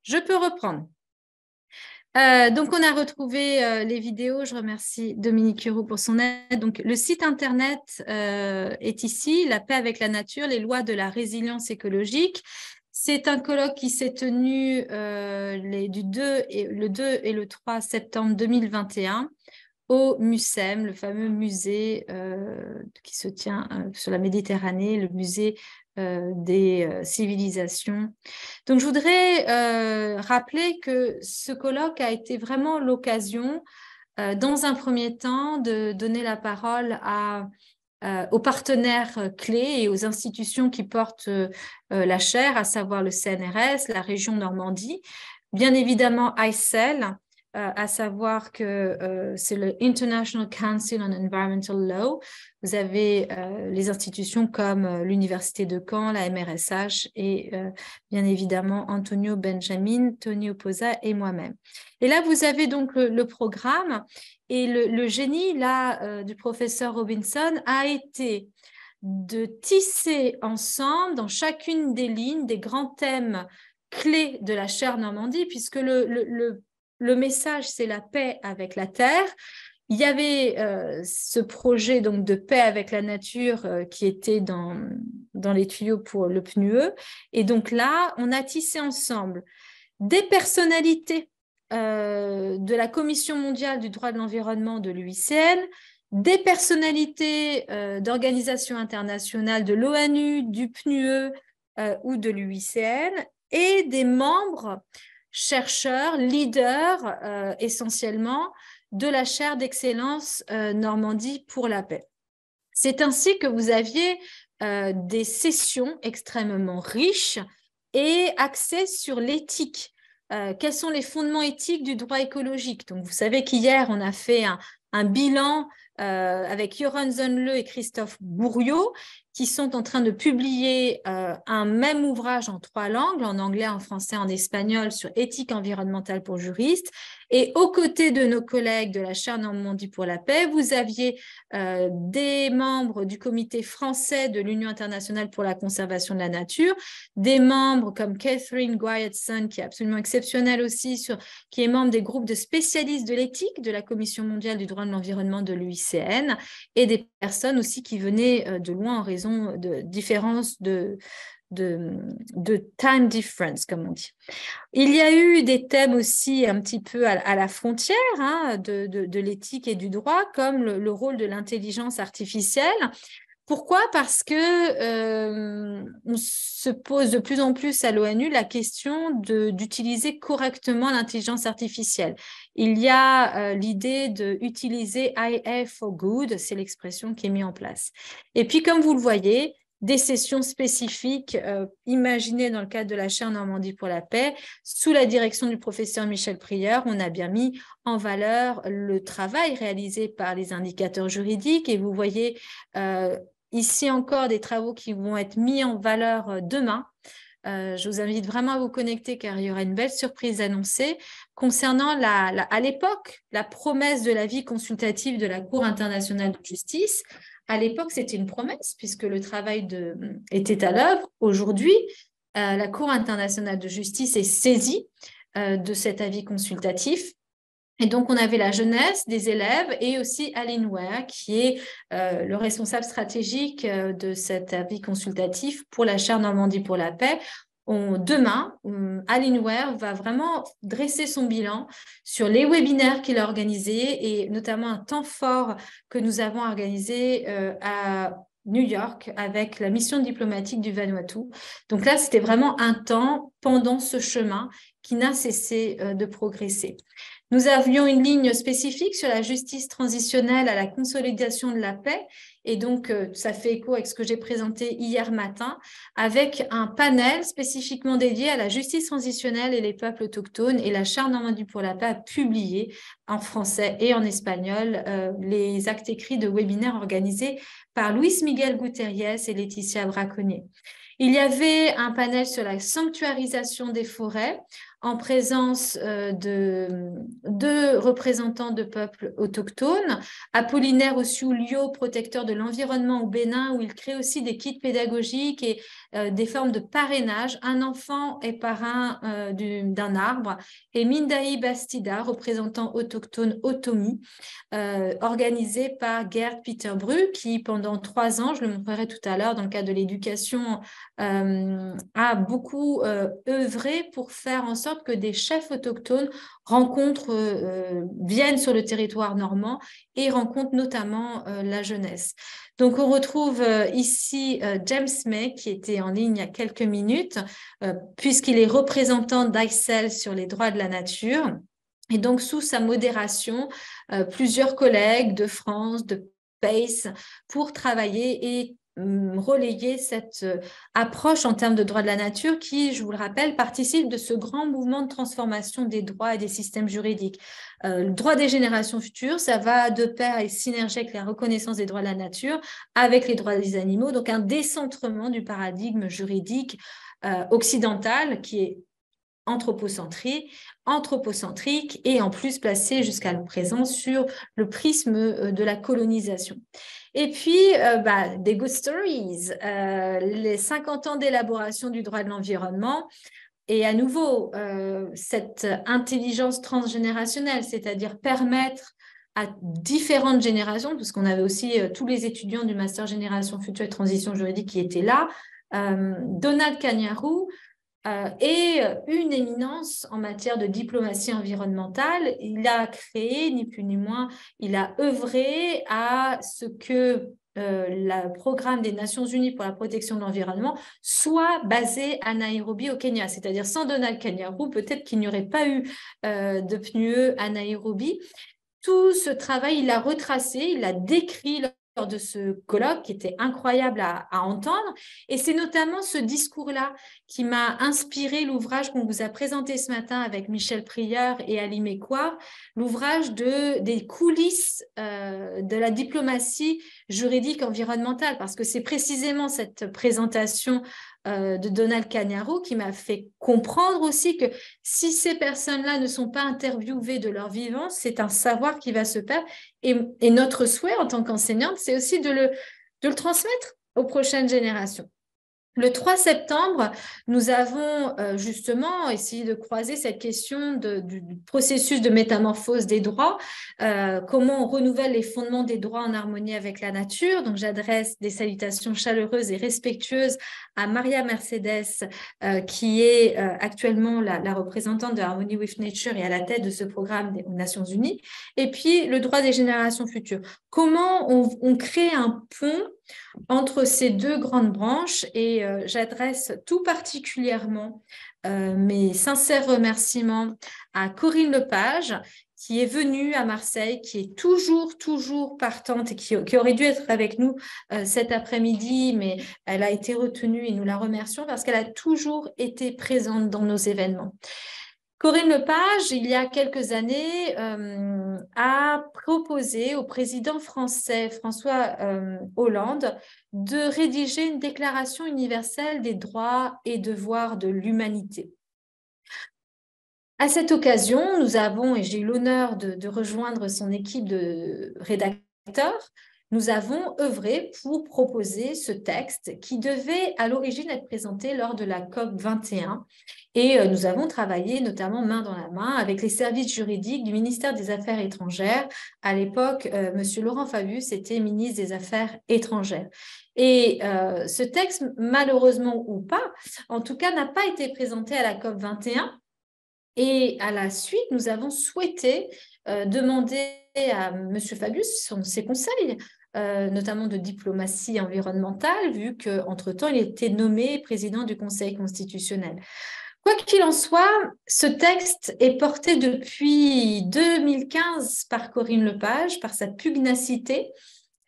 Je peux reprendre. Donc, on a retrouvé les vidéos. Je remercie Dominique Hureau pour son aide. Donc, le site internet est ici, La paix avec la nature, les lois de la résilience écologique. C'est un colloque qui s'est tenu le 2 et le 3 septembre 2021 au MUSEM, le fameux musée qui se tient sur la Méditerranée, le musée des civilisations. Donc, je voudrais rappeler que ce colloque a été vraiment l'occasion, dans un premier temps, de donner la parole aux partenaires clés et aux institutions qui portent la chaire, à savoir le CNRS, la région Normandie, bien évidemment ICEL, à savoir que c'est le International Council on Environmental Law. Vous avez les institutions comme l'Université de Caen, la MRSH et bien évidemment Antonio Benjamin, Tony Oposa et moi-même. Et là, vous avez donc le programme et le génie là, du professeur Robinson a été de tisser ensemble dans chacune des lignes des grands thèmes clés de la chaire Normandie, puisque le message, c'est la paix avec la terre. Il y avait ce projet donc, de paix avec la nature qui était dans les tuyaux pour le PNUE. Et donc là, on a tissé ensemble des personnalités de la Commission mondiale du droit de l'environnement de l'UICN, des personnalités d'organisations internationales de l'ONU, du PNUE ou de l'UICN, et des membres chercheurs, leaders essentiellement de la chaire d'excellence Normandie pour la paix. C'est ainsi que vous aviez des sessions extrêmement riches et axées sur l'éthique. Quels sont les fondements éthiques du droit écologique? Donc, vous savez qu'hier, on a fait un bilan avec Joran Zonle et Christophe Bourriot, qui sont en train de publier un même ouvrage en 3 langues, en anglais, en français, en espagnol, sur éthique environnementale pour juristes. Et aux côtés de nos collègues de la chaire Normandie pour la paix, vous aviez des membres du comité français de l'Union internationale pour la conservation de la nature, des membres comme Catherine Gwyatson, qui est absolument exceptionnelle aussi, qui est membre des groupes de spécialistes de l'éthique de la Commission mondiale du droit de l'environnement de l'UICN, et des personnes aussi qui venaient de loin en raison de différences de time difference, comme on dit. Il y a eu des thèmes aussi un petit peu à la frontière de l'éthique et du droit, comme le rôle de l'intelligence artificielle. Pourquoi? Parce que on se pose de plus en plus à l'ONU la question d'utiliser correctement l'intelligence artificielle. Il y a l'idée d'utiliser AI for good, c'est l'expression qui est mise en place. Et puis, comme vous le voyez, des sessions spécifiques imaginées dans le cadre de la chaire Normandie pour la paix, sous la direction du professeur Michel Prieur. On a bien mis en valeur le travail réalisé par les indicateurs juridiques, et vous voyez ici encore des travaux qui vont être mis en valeur demain. Je vous invite vraiment à vous connecter, car il y aura une belle surprise annoncée concernant à l'époque la promesse de l'avis consultatif de la Cour internationale de justice. À l'époque, c'était une promesse puisque le travail était à l'œuvre. Aujourd'hui, la Cour internationale de justice est saisie de cet avis consultatif. Et donc, on avait la jeunesse des élèves et aussi Alienware, qui est le responsable stratégique de cet avis consultatif pour la chaire Normandie pour la paix. Demain, Alienware va vraiment dresser son bilan sur les webinaires qu'il a organisés, et notamment un temps fort que nous avons organisé à New York avec la mission diplomatique du Vanuatu. Donc là, c'était vraiment un temps pendant ce chemin qui n'a cessé de progresser. Nous avions une ligne spécifique sur la justice transitionnelle à la consolidation de la paix, et donc ça fait écho avec ce que j'ai présenté hier matin, avec un panel spécifiquement dédié à la justice transitionnelle et les peuples autochtones, et la chaire Normandie pour la paix a publié en français et en espagnol les actes écrits de webinaires organisés par Luis Miguel Gutierrez et Laetitia Braconnier. Il y avait un panel sur la sanctuarisation des forêts en présence de représentants de peuples autochtones. Apollinaire Ossoulio, protecteur de l'environnement au Bénin, où il crée aussi des kits pédagogiques et des formes de parrainage. Un enfant est parrain d'un arbre. Et Mindaï Bastida, représentant autochtone Otomi, organisé par Gerd Peterbru, qui pendant 3 ans, je le montrerai tout à l'heure dans le cadre de l'éducation, a beaucoup œuvré pour faire en sorte que des chefs autochtones viennent sur le territoire normand et rencontrent notamment la jeunesse. Donc, on retrouve ici James May, qui était en ligne il y a quelques minutes, puisqu'il est représentant d'ICEL sur les droits de la nature. Et donc, sous sa modération, plusieurs collègues de France, de PACE, pour travailler et relayer cette approche en termes de droit de la nature qui, je vous le rappelle, participe de ce grand mouvement de transformation des droits et des systèmes juridiques. Le droit des générations futures, ça va de pair et synergie avec la reconnaissance des droits de la nature, avec les droits des animaux, donc un décentrement du paradigme juridique occidental qui est anthropocentrique et en plus placé jusqu'à le présent sur le prisme de la colonisation. Et puis, des good stories, les 50 ans d'élaboration du droit de l'environnement, et à nouveau, cette intelligence transgénérationnelle, c'est-à-dire permettre à différentes générations, parce qu'on avait aussi tous les étudiants du Master Génération Future et Transition Juridique qui étaient là, Donald Kanyarou, et une éminence en matière de diplomatie environnementale. Il a créé, ni plus ni moins, il a œuvré à ce que le programme des Nations Unies pour la protection de l'environnement soit basé à Nairobi au Kenya. C'est-à-dire, sans Donald Kanyarou, peut-être qu'il n'y aurait pas eu de PNUE à Nairobi. Tout ce travail, il l'a retracé, il l'a décrit de ce colloque qui était incroyable à entendre. Et c'est notamment ce discours-là qui m'a inspiré l'ouvrage qu'on vous a présenté ce matin avec Michel Prieur et Ali Mekouar, l'ouvrage des coulisses de la diplomatie juridique environnementale, parce que c'est précisément cette présentation de Donald Cagnaro qui m'a fait comprendre aussi que si ces personnes-là ne sont pas interviewées de leur vivant, c'est un savoir qui va se perdre. Et notre souhait en tant qu'enseignante, c'est aussi de le transmettre aux prochaines générations. Le 3 septembre, nous avons justement essayé de croiser cette question du processus de métamorphose des droits, comment on renouvelle les fondements des droits en harmonie avec la nature. Donc, j'adresse des salutations chaleureuses et respectueuses à Maria Mercedes, qui est actuellement la représentante de Harmony with Nature et à la tête de ce programme aux Nations Unies. Et puis, le droit des générations futures. Comment on crée un pont entre ces deux grandes branches, et j'adresse tout particulièrement mes sincères remerciements à Corinne Lepage, qui est venue à Marseille, qui est toujours partante et qui aurait dû être avec nous cet après-midi, mais elle a été retenue et nous la remercions parce qu'elle a toujours été présente dans nos événements. Corinne Lepage, il y a quelques années, a proposé au président français François Hollande de rédiger une déclaration universelle des droits et devoirs de l'humanité. À cette occasion, nous avons, et j'ai eu l'honneur de rejoindre son équipe de rédacteurs, nous avons œuvré pour proposer ce texte qui devait à l'origine être présenté lors de la COP 21. Et nous avons travaillé notamment main dans la main avec les services juridiques du ministère des Affaires étrangères. À l'époque, M. Laurent Fabius était ministre des Affaires étrangères. Et ce texte, malheureusement ou pas, en tout cas, n'a pas été présenté à la COP 21. Et à la suite, nous avons souhaité demander à M. Fabius ses conseils, notamment de diplomatie environnementale, vu qu'entre-temps, il était nommé président du Conseil constitutionnel. Quoi qu'il en soit, ce texte est porté depuis 2015 par Corinne Lepage, par sa pugnacité,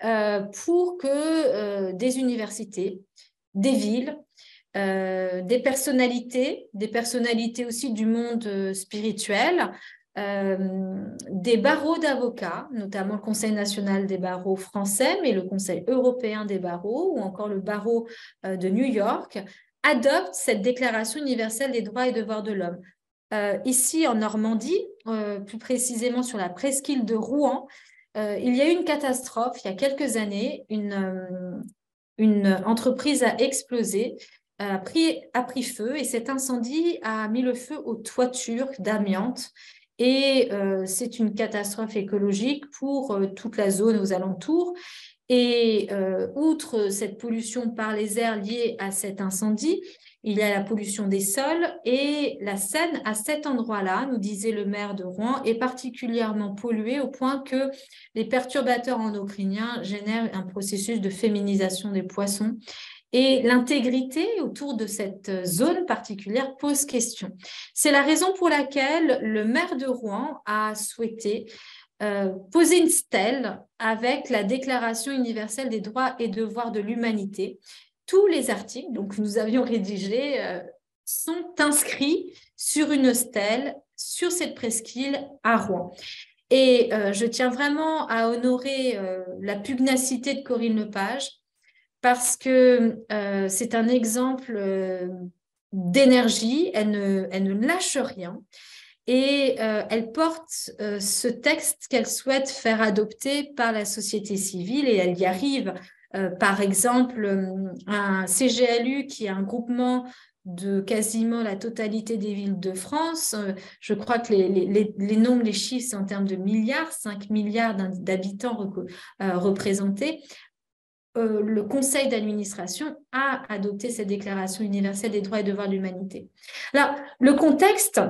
pour que des universités, des villes, des personnalités aussi du monde spirituel, des barreaux d'avocats, notamment le Conseil national des barreaux français, mais le Conseil européen des barreaux ou encore le barreau de New York, adoptent cette déclaration universelle des droits et devoirs de l'homme. Ici en Normandie, plus précisément sur la presqu'île de Rouen, il y a eu une catastrophe il y a quelques années. Une entreprise a explosé, a pris feu, et cet incendie a mis le feu aux toitures d'amiante. Et c'est une catastrophe écologique pour toute la zone aux alentours. Et outre cette pollution par les airs liée à cet incendie, il y a la pollution des sols, et la Seine, à cet endroit-là, nous disait le maire de Rouen, est particulièrement polluée au point que les perturbateurs endocriniens génèrent un processus de féminisation des poissons. Et l'intégrité autour de cette zone particulière pose question. C'est la raison pour laquelle le maire de Rouen a souhaité poser une stèle avec la Déclaration universelle des droits et devoirs de l'humanité. Tous les articles que nous avions rédigés sont inscrits sur une stèle sur cette presqu'île à Rouen. Et je tiens vraiment à honorer la pugnacité de Corinne Lepage, parce que c'est un exemple d'énergie, elle ne lâche rien, et elle porte ce texte qu'elle souhaite faire adopter par la société civile, et elle y arrive. Par exemple, un CGLU, qui est un groupement de quasiment la totalité des villes de France, je crois que les nombres, les chiffres, c'est en termes de milliards, 5 milliards d'habitants représentés. Le conseil d'administration a adopté cette déclaration universelle des droits et devoirs de l'humanité. Alors, le contexte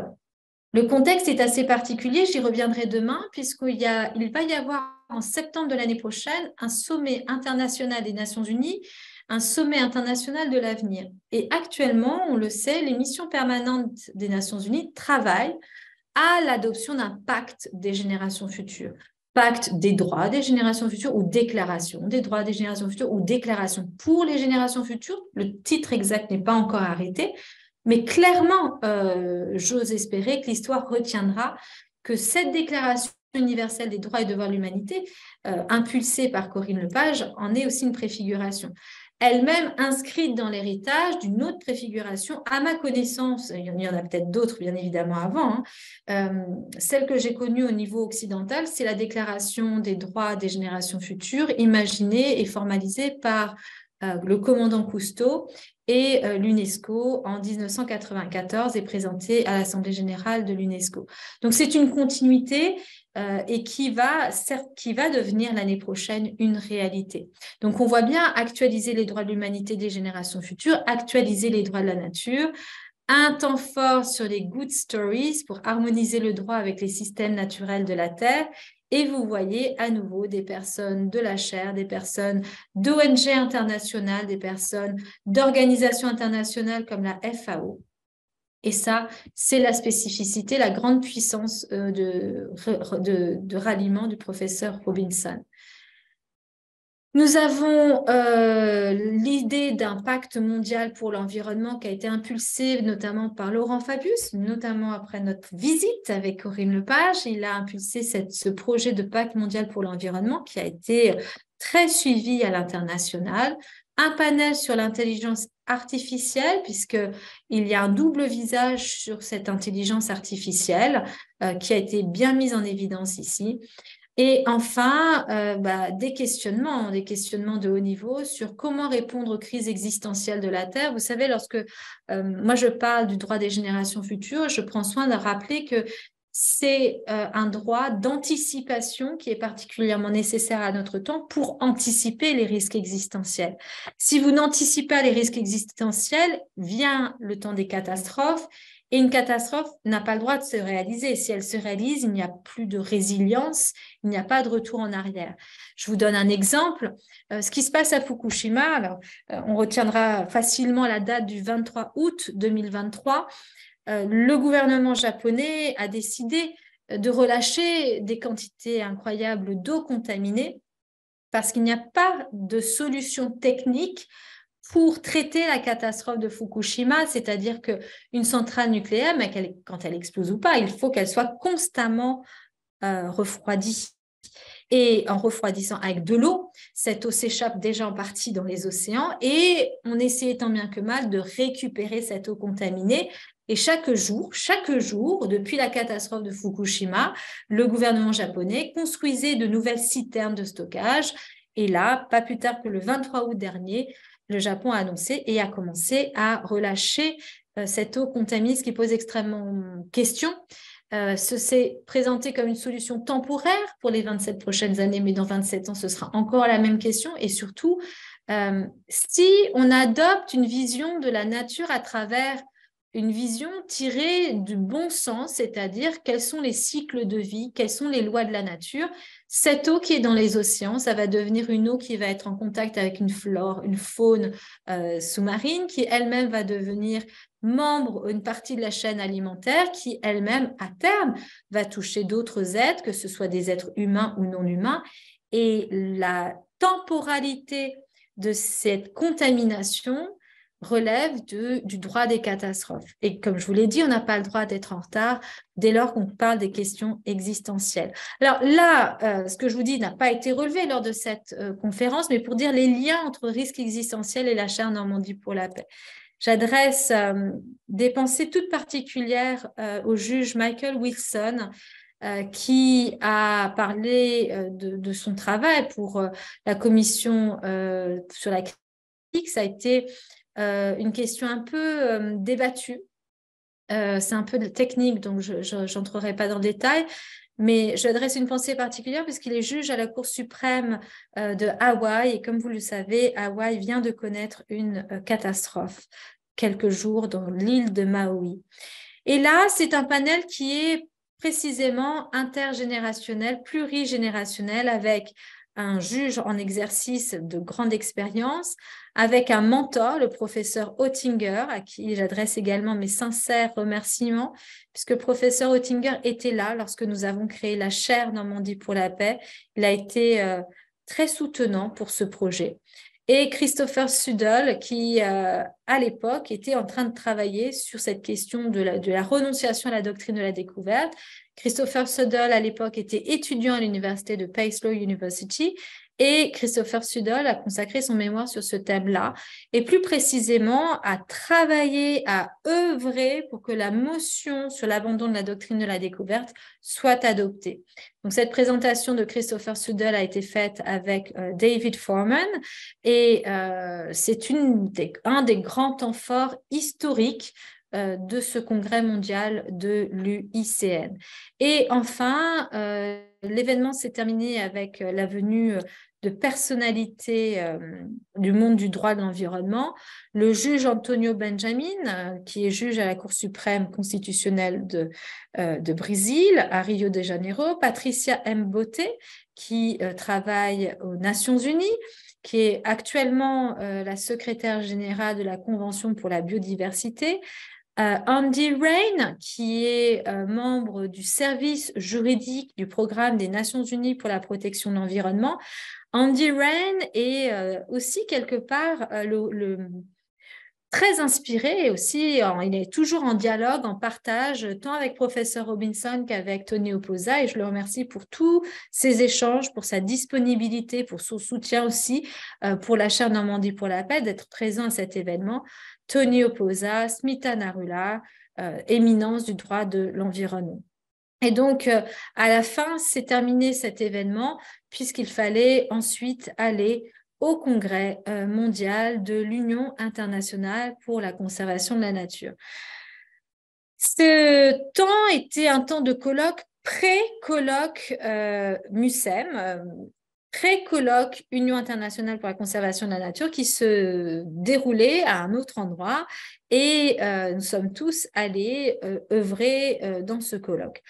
est assez particulier, j'y reviendrai demain, puisqu'il va y avoir en septembre de l'année prochaine un sommet international des Nations Unies, un sommet international de l'avenir. Et actuellement, on le sait, les missions permanentes des Nations Unies travaillent à l'adoption d'un pacte des générations futures. pacte des droits des générations futures ou déclaration des droits des générations futures ou déclaration pour les générations futures. Le titre exact n'est pas encore arrêté, mais clairement, j'ose espérer que l'histoire retiendra que cette déclaration universelle des droits et devoirs de l'humanité, impulsée par Corinne Lepage, en est aussi une préfiguration. Elle-même inscrite dans l'héritage d'une autre préfiguration, à ma connaissance, il y en a peut-être d'autres bien évidemment avant, celle que j'ai connue au niveau occidental, c'est la déclaration des droits des générations futures, imaginée et formalisée par le commandant Cousteau et l'UNESCO en 1994 et présentée à l'Assemblée générale de l'UNESCO. Donc c'est une continuité et qui va devenir l'année prochaine une réalité. Donc on voit bien actualiser les droits de l'humanité des générations futures, actualiser les droits de la nature, un temps fort sur les good stories pour harmoniser le droit avec les systèmes naturels de la Terre. Et vous voyez à nouveau des personnes de la chaire, des personnes d'ONG internationales, des personnes d'organisations internationales comme la FAO. Et ça, c'est la spécificité, la grande puissance de ralliement du professeur Robinson. Nous avons l'idée d'un pacte mondial pour l'environnement qui a été impulsé notamment par Laurent Fabius, notamment après notre visite avec Corinne Lepage. Il a impulsé ce projet de pacte mondial pour l'environnement qui a été très suivi à l'international. Un panel sur l'intelligence artificielle, puisqu'il y a un double visage sur cette intelligence artificielle qui a été bien mise en évidence ici. Et enfin, des questionnements de haut niveau sur comment répondre aux crises existentielles de la Terre. Vous savez, lorsque moi je parle du droit des générations futures, je prends soin de rappeler que c'est un droit d'anticipation qui est particulièrement nécessaire à notre temps pour anticiper les risques existentiels. Si vous n'anticipez pas les risques existentiels, vient le temps des catastrophes. Et une catastrophe n'a pas le droit de se réaliser. Si elle se réalise, il n'y a plus de résilience, il n'y a pas de retour en arrière. Je vous donne un exemple. Ce qui se passe à Fukushima, alors, on retiendra facilement la date du 23 août 2023. Le gouvernement japonais a décidé de relâcher des quantités incroyables d'eau contaminée parce qu'il n'y a pas de solution technique pour traiter la catastrophe de Fukushima, c'est-à-dire qu'une centrale nucléaire, mais quand elle explose ou pas, il faut qu'elle soit constamment refroidie. Et en refroidissant avec de l'eau, cette eau s'échappe déjà en partie dans les océans et on essayait tant bien que mal de récupérer cette eau contaminée. Et chaque jour, depuis la catastrophe de Fukushima, le gouvernement japonais construisait de nouvelles citernes de stockage. Et là, pas plus tard que le 23 août dernier, le Japon a annoncé et a commencé à relâcher cette eau contaminée, ce qui pose extrêmement question. Ce s'est présenté comme une solution temporaire pour les 27 prochaines années, mais dans 27 ans, ce sera encore la même question. Et surtout, si on adopte une vision de la nature à travers une vision tirée du bon sens, c'est-à-dire quels sont les cycles de vie, quelles sont les lois de la nature. Cette eau qui est dans les océans, ça va devenir une eau qui va être en contact avec une flore, une faune sous-marine, qui elle-même va devenir membre, une partie de la chaîne alimentaire, qui elle-même, à terme, va toucher d'autres êtres, que ce soit des êtres humains ou non humains. Et la temporalité de cette contamination relève du droit des catastrophes. Et comme je vous l'ai dit, on n'a pas le droit d'être en retard dès lors qu'on parle des questions existentielles. Alors là, ce que je vous dis n'a pas été relevé lors de cette conférence, mais pour dire les liens entre risque existentiel et la chaire Normandie pour la paix. J'adresse des pensées toutes particulières au juge Michael Wilson, qui a parlé de son travail pour la commission sur la critique. Ça a été une question un peu débattue. C'est un peu technique, donc je n'entrerai pas dans le détail, mais j'adresse une pensée particulière puisqu'il est juge à la Cour suprême de Hawaï. Et comme vous le savez, Hawaï vient de connaître une catastrophe quelques jours dans l'île de Maui. Et là, c'est un panel qui est précisément intergénérationnel, plurigénérationnel, avec un juge en exercice de grande expérience, avec un mentor, le professeur Oettinger, à qui j'adresse également mes sincères remerciements, puisque le professeur Oettinger était là lorsque nous avons créé la chaire Normandie pour la paix. Il a été très soutenant pour ce projet. Et Christopher Sudol, qui, à l'époque, était en train de travailler sur cette question de la renonciation à la doctrine de la découverte. Christopher Sudol, à l'époque, était étudiant à l'université de Pace Law University et Christopher Sudol a consacré son mémoire sur ce thème-là et plus précisément a travaillé, à œuvrer pour que la motion sur l'abandon de la doctrine de la découverte soit adoptée. Donc, cette présentation de Christopher Sudol a été faite avec David Foreman et c'est un des grands temps forts historiques de ce congrès mondial de l'UICN. Et enfin, l'événement s'est terminé avec la venue de personnalités du monde du droit de l'environnement, le juge Antonio Benjamin, qui est juge à la Cour suprême constitutionnelle de Brésil, à Rio de Janeiro, Patricia Mbote, qui travaille aux Nations Unies, qui est actuellement la secrétaire générale de la Convention pour la biodiversité, Andy Rain, qui est membre du service juridique du programme des Nations Unies pour la protection de l'environnement. Andy Rain est aussi quelque part très inspiré et aussi il est toujours en dialogue, en partage, tant avec professeur Robinson qu'avec Tony Oposa, et je le remercie pour tous ces échanges, pour sa disponibilité, pour son soutien aussi pour la chaire Normandie pour la paix, d'être présent à cet événement. Tony Oposa, Smita Narula, éminence du droit de l'environnement. Et donc, à la fin, c'est terminé cet événement, puisqu'il fallait ensuite aller au congrès mondial de l'Union internationale pour la conservation de la nature. Ce temps était un temps de colloque, pré-colloque MUSEM, pré-colloque Union internationale pour la conservation de la nature, qui se déroulait à un autre endroit, et nous sommes tous allés œuvrer dans ce colloque.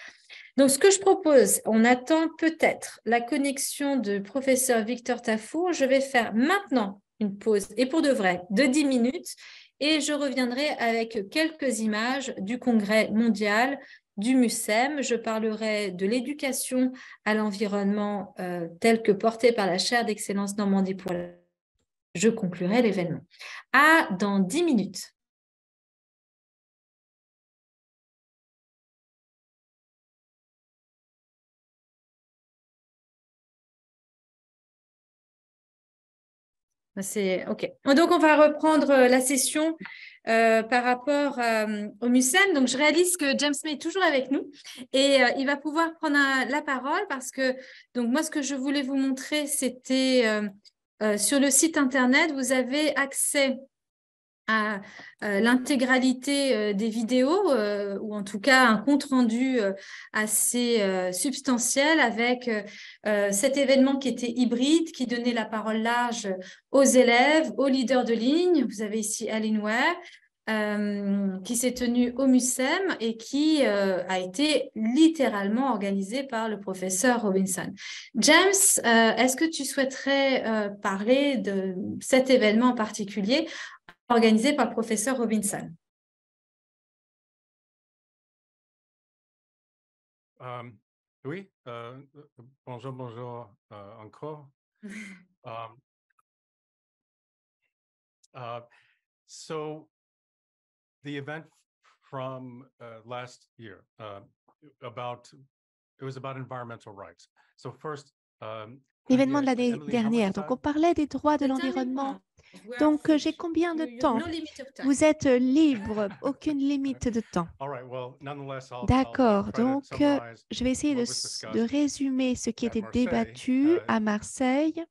Donc, ce que je propose, on attend peut-être la connexion de professeur Victor Tafour. Je vais faire maintenant une pause, et pour de vrai, de 10 minutes, et je reviendrai avec quelques images du congrès mondial du MUSEM. Je parlerai de l'éducation à l'environnement telle que portée par la chaire d'excellence Normandie pour la... Je conclurai l'événement. Dans 10 minutes. C'est OK. Donc, on va reprendre la session par rapport au MUSEM. Donc, je réalise que James May est toujours avec nous et il va pouvoir prendre la parole parce que, donc, moi, ce que je voulais vous montrer, c'était sur le site Internet, vous avez accès à l'intégralité des vidéos ou en tout cas un compte-rendu assez substantiel avec cet événement qui était hybride, qui donnait la parole large aux élèves, aux leaders de ligne. Vous avez ici Aline Ware, qui s'est tenue au MUSEM et qui a été littéralement organisée par le professeur Robinson. James, est-ce que tu souhaiterais parler de cet événement en particulier organisé par le professeur Robinson? Oui, bonjour encore. So the event from last year it was about environmental rights. So first, l'événement de l'année dernière, donc on parlait des droits de l'environnement. Donc, j'ai combien de temps? Vous êtes libre, aucune limite de temps. D'accord, donc je vais essayer de résumer ce qui était débattu à Marseille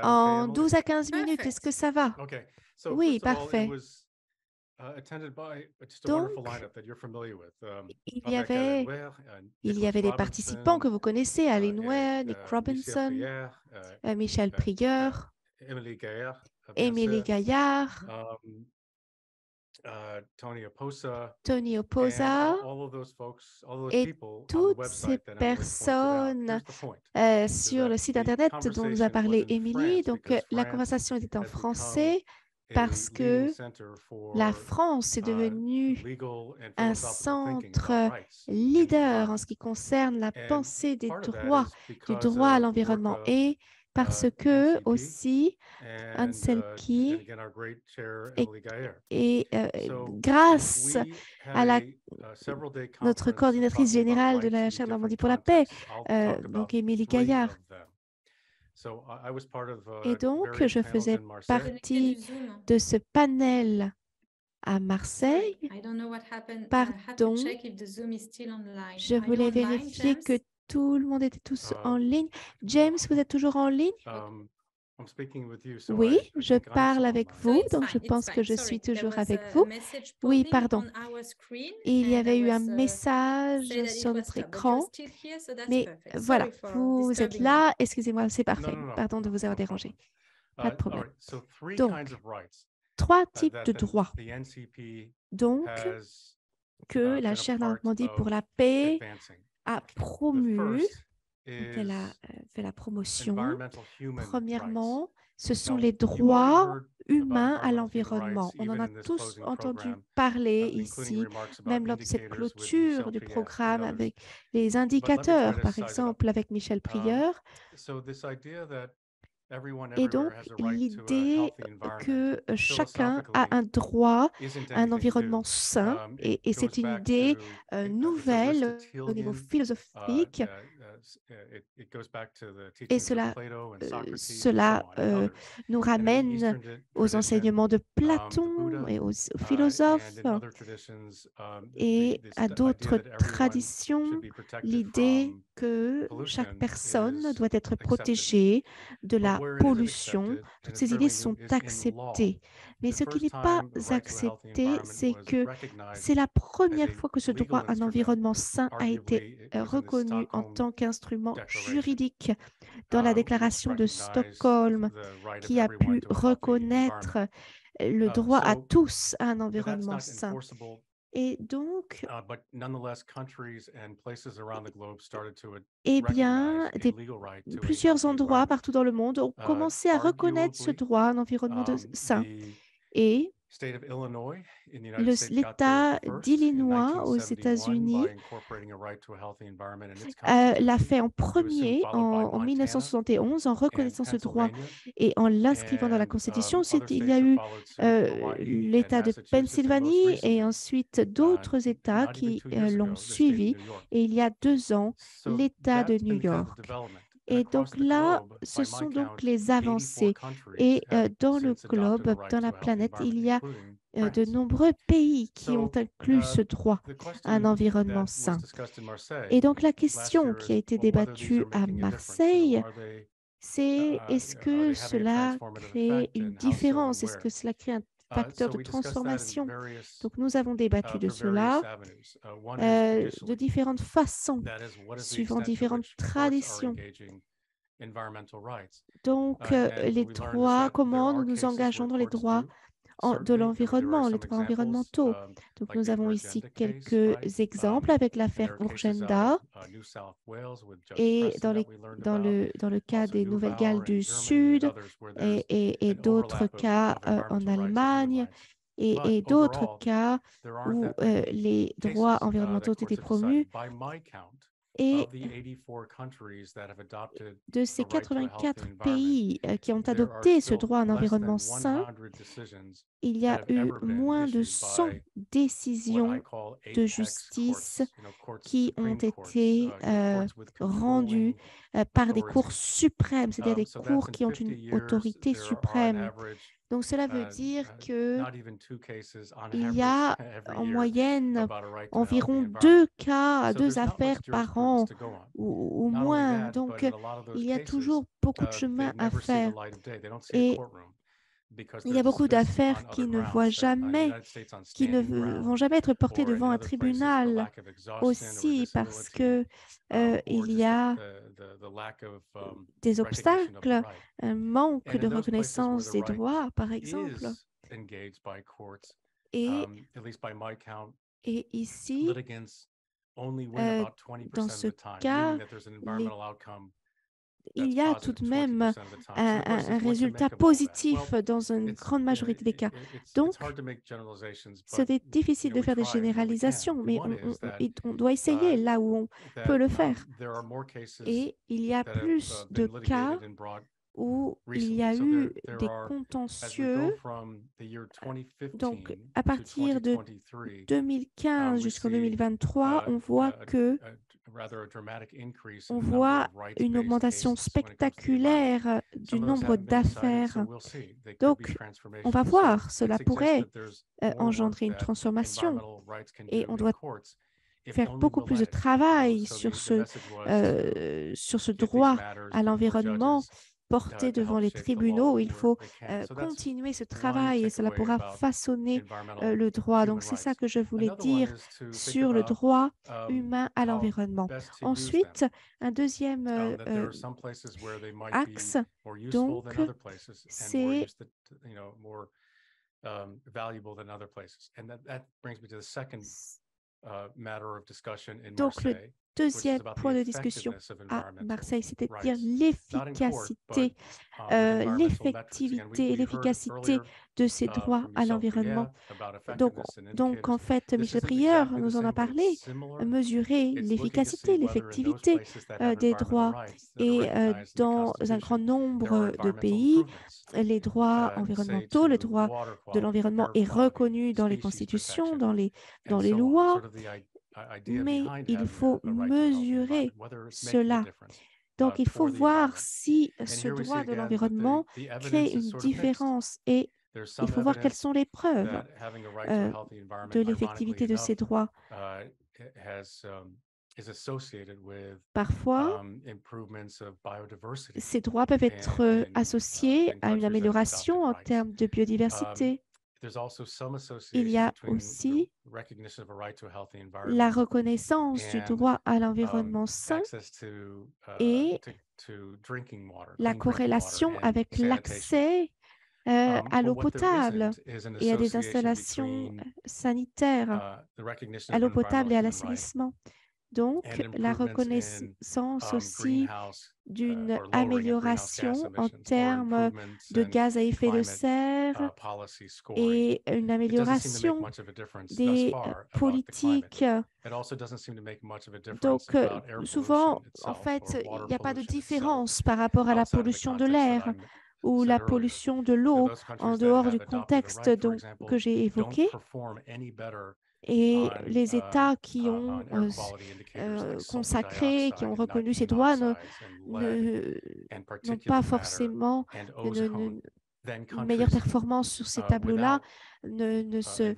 en 12 à 15 minutes. Est-ce que ça va? Oui, parfait. Donc, il y avait des participants que vous connaissez, Aline Ware, Nick Robinson, Michel Prieur, Émilie Gaillard, Tony Oposa, Tony Oposa et toutes ces personnes sur le site Internet dont nous a parlé Émilie. Donc, la conversation était en français parce que la France est devenue un centre leader en ce qui concerne la pensée des droits, du droit à l'environnement et parce que aussi Anselki et grâce à notre coordinatrice générale de la chaire Normandie pour la paix, donc Émilie Gaillard. Et donc, je faisais partie de ce panel à Marseille. Pardon, je voulais vérifier que tout le monde était tous en ligne. James, vous êtes toujours en ligne? Oui, je parle avec vous, donc je pense que je suis toujours avec vous. Oui, pardon. Il y avait eu un message sur notre écran, mais voilà, vous êtes là. Excusez-moi, c'est parfait. Pardon de vous avoir dérangé. Pas de problème. Donc, 3 types de droits. Donc, que la chaire Normandie pour la paix a promu. Elle a fait la promotion. Premièrement, ce sont les droits humains à l'environnement. On en a tous entendu parler ici, même lors de cette clôture du programme avec les indicateurs, par exemple, avec Michel Prieur. Et donc, l'idée que chacun a un droit à un environnement sain, et c'est une idée nouvelle au niveau philosophique, et cela nous ramène aux enseignements de Platon et aux philosophes et à d'autres traditions, l'idée que chaque personne doit être protégée de la pollution. Toutes ces idées sont acceptées. Mais ce qui n'est pas accepté, c'est que c'est la première fois que ce droit à un environnement sain a été reconnu en tant qu'instrument juridique dans la déclaration de Stockholm, qui a pu reconnaître le droit à tous à un environnement sain. Et donc, eh bien, plusieurs endroits partout dans le monde ont commencé à reconnaître ce droit à un environnement sain. Et l'État d'Illinois aux États-Unis l'a fait en premier en 1971 en reconnaissant ce droit et en l'inscrivant dans la Constitution. Ensuite, il y a eu l'État de Pennsylvanie et ensuite d'autres États qui l'ont suivi. Et il y a 2 ans, l'État de New York. Et donc là, ce sont donc les avancées. Et dans le globe, dans la planète, il y a de nombreux pays qui ont inclus ce droit à un environnement sain. Et donc la question qui a été débattue à Marseille, c'est est-ce que cela crée une différence? Est-ce que cela crée un facteur de transformation? Donc nous avons débattu de cela de différentes façons, suivant différentes traditions. Donc, les droits, comment nous nous engageons dans les droits de l'environnement, les droits environnementaux. Donc, nous avons ici quelques exemples avec l'affaire Urgenda et dans le cas des Nouvelles-Galles du Sud et d'autres cas en Allemagne et d'autres cas où les droits environnementaux ont été promus. Et de ces 84 pays qui ont adopté ce droit à un environnement sain, il y a eu moins de 100 décisions de justice qui ont été rendues par des cours suprêmes, c'est-à-dire des cours qui ont une autorité suprême. Donc, cela veut dire qu'il y a en moyenne environ 2 cas, 2 affaires par an ou moins. Donc, il y a toujours beaucoup de chemin à faire. Et il y a beaucoup d'affaires qui ne vont jamais être portées devant un tribunal aussi parce que il y a des obstacles, un manque de reconnaissance des droits, par exemple. Et ici, dans ce cas, il y a tout de même un résultat positif dans une grande majorité des cas. Donc, c'est difficile de faire des généralisations, mais on doit essayer là où on peut le faire. Et il y a plus de cas où il y a eu des contentieux. Donc, à partir de 2015 jusqu'en 2023, on voit une augmentation spectaculaire du nombre d'affaires. Donc, on va voir, cela pourrait engendrer une transformation et on doit faire beaucoup plus de travail sur ce droit à l'environnement porté devant les tribunaux. Il faut continuer ce travail et cela pourra façonner le droit. Donc, c'est ça que je voulais dire sur le droit humain à l'environnement. Ensuite, un deuxième axe, donc, c'est donc le deuxième point de discussion à Marseille, c'est-à-dire l'efficacité, l'effectivité et l'efficacité de ces droits à l'environnement. Donc, en fait, Michel Prieur nous en a parlé, mesurer l'efficacité, l'effectivité des droits. Et dans un grand nombre de pays, les droits environnementaux, le droit de l'environnement est reconnu dans les constitutions, dans les lois, mais il faut mesurer cela. Donc, il faut voir si ce droit de l'environnement crée une différence et il faut voir quelles sont les preuves de l'effectivité de ces droits. Parfois, ces droits peuvent être associés à une amélioration en termes de biodiversité. Il y a aussi la reconnaissance du droit à l'environnement sain et la corrélation avec l'accès à l'eau potable et à des installations sanitaires, à l'eau potable et à l'assainissement. Donc, la reconnaissance aussi d'une amélioration en termes de gaz à effet de serre et une amélioration des politiques. Donc, souvent, en fait, il n'y a pas de différence par rapport à la pollution de l'air ou la pollution de l'eau en dehors du contexte que j'ai évoqué. Et les États qui ont consacré, qui ont reconnu ces droits n'ont pas forcément une meilleure performance sur ces tableaux-là, ne se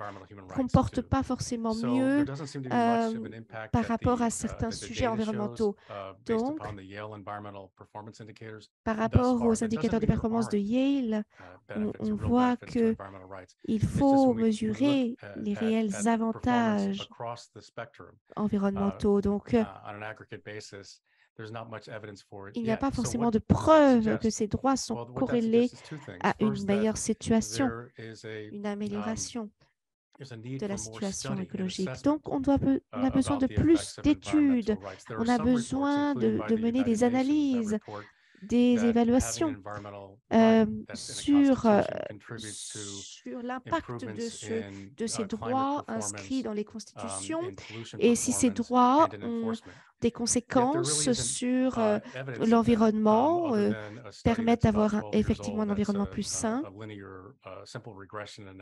comportent pas forcément mieux par rapport à certains sujets environnementaux. Donc, par rapport aux indicateurs de performance de Yale, on voit qu'il faut mesurer les réels avantages environnementaux. Donc, il n'y a pas forcément de preuve que ces droits sont corrélés à une meilleure situation, une amélioration de la situation écologique. Donc, on a besoin de plus d'études, on a besoin de mener des analyses, des évaluations sur l'impact de ces droits inscrits dans les constitutions et si ces droits ont des conséquences sur l'environnement, permettent d'avoir effectivement un environnement plus sain.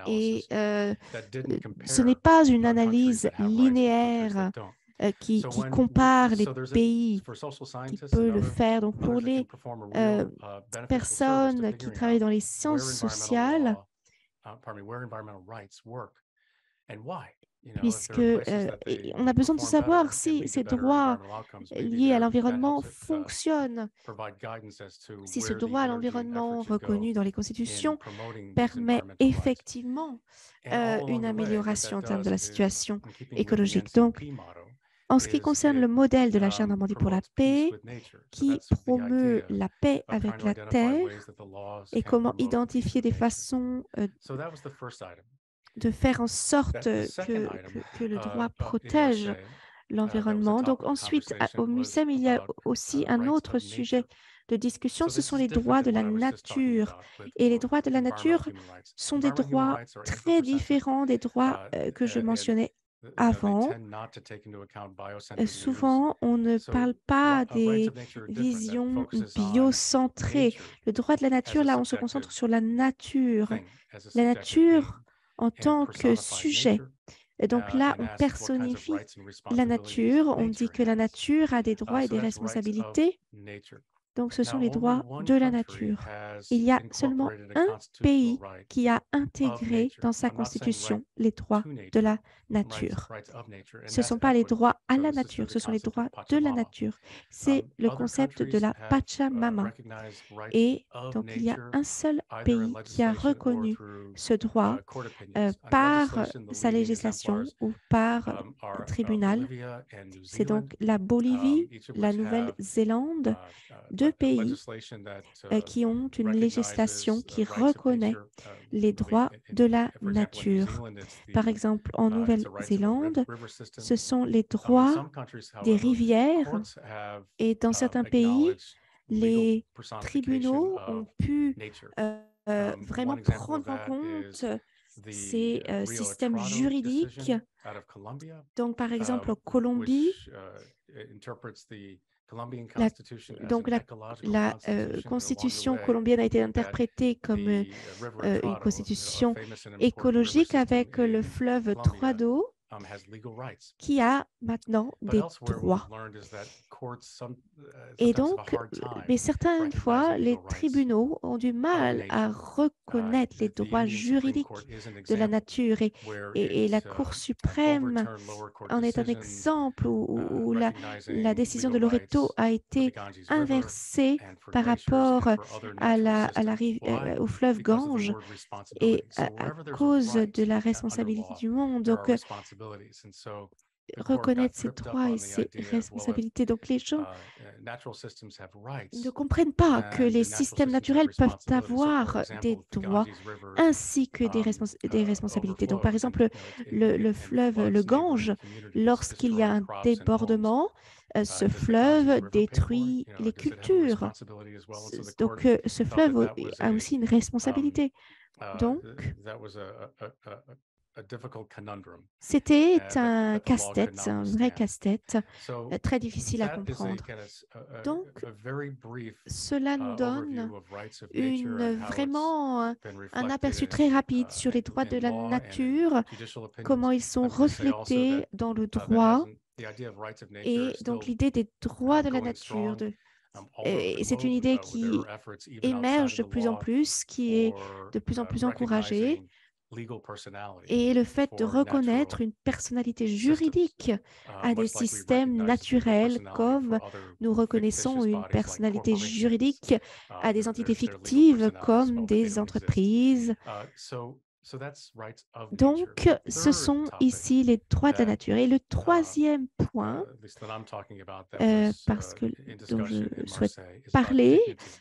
Et ce n'est pas une analyse linéaire qui compare les pays, qui peut le faire. Donc, pour les personnes qui travaillent dans les sciences sociales, puisque on a besoin de savoir si ces droits liés à l'environnement fonctionnent, si ce droit à l'environnement reconnu dans les constitutions permet effectivement une amélioration en termes de la situation écologique. Donc, en ce qui concerne le modèle de la chaire Normandie pour la paix, qui promeut la paix avec la terre et comment identifier des façons de faire en sorte que le droit protège l'environnement. Donc ensuite, au MUSEM, il y a aussi un autre sujet de discussion, ce sont les droits de la nature. Et les droits de la nature sont des droits très différents des droits que je mentionnais avant. Souvent, on ne parle pas des visions biocentrées. Le droit de la nature, là, on se concentre sur la nature. La nature en tant que sujet. Et donc là, on personnifie la nature. On dit que la nature a des droits et des responsabilités. Donc, ce sont les droits de la nature. Il y a seulement un pays qui a intégré dans sa constitution les droits de la nature. Ce ne sont pas les droits à la nature, ce sont les droits de la nature. C'est le concept de la Pachamama. Et donc, il y a un seul pays qui a reconnu ce droit par sa législation ou par un tribunal. C'est donc la Bolivie, la Nouvelle-Zélande, deux pays qui ont une législation qui reconnaît les droits de la nature. Par exemple, en Nouvelle-Zélande, ce sont les droits des rivières et dans certains pays, les tribunaux ont pu vraiment prendre en compte ces systèmes juridiques. Donc, par exemple, en Colombie, la constitution colombienne a été interprétée comme une constitution écologique avec le fleuve Troado qui a maintenant des droits. Et donc, mais certaines fois, les tribunaux ont du mal à reconnaître les droits juridiques de la nature et la Cour suprême en est un exemple où la décision de Loreto a été inversée par rapport au fleuve Gange et à cause de la responsabilité du monde. Donc, reconnaître ses droits et ses responsabilités. Donc, les gens ne comprennent pas que les systèmes naturels peuvent avoir des droits ainsi que des responsabilités. Donc, par exemple, le fleuve, le Gange, lorsqu'il y a un débordement, ce fleuve détruit les cultures. Donc, ce fleuve a aussi une responsabilité. Donc, c'était un casse-tête, un vrai casse-tête, très difficile à comprendre. Donc, cela nous donne vraiment un aperçu très rapide sur les droits de la nature, comment ils sont reflétés dans le droit, et donc l'idée des droits de la nature. C'est une idée qui émerge de plus en plus, qui est de plus en plus encouragée. Et le fait de reconnaître une personnalité juridique à des systèmes naturels comme nous reconnaissons une personnalité juridique à des entités fictives comme des entreprises. Donc, ce sont ici les droits de la nature. Et le troisième point, dont je souhaite parler,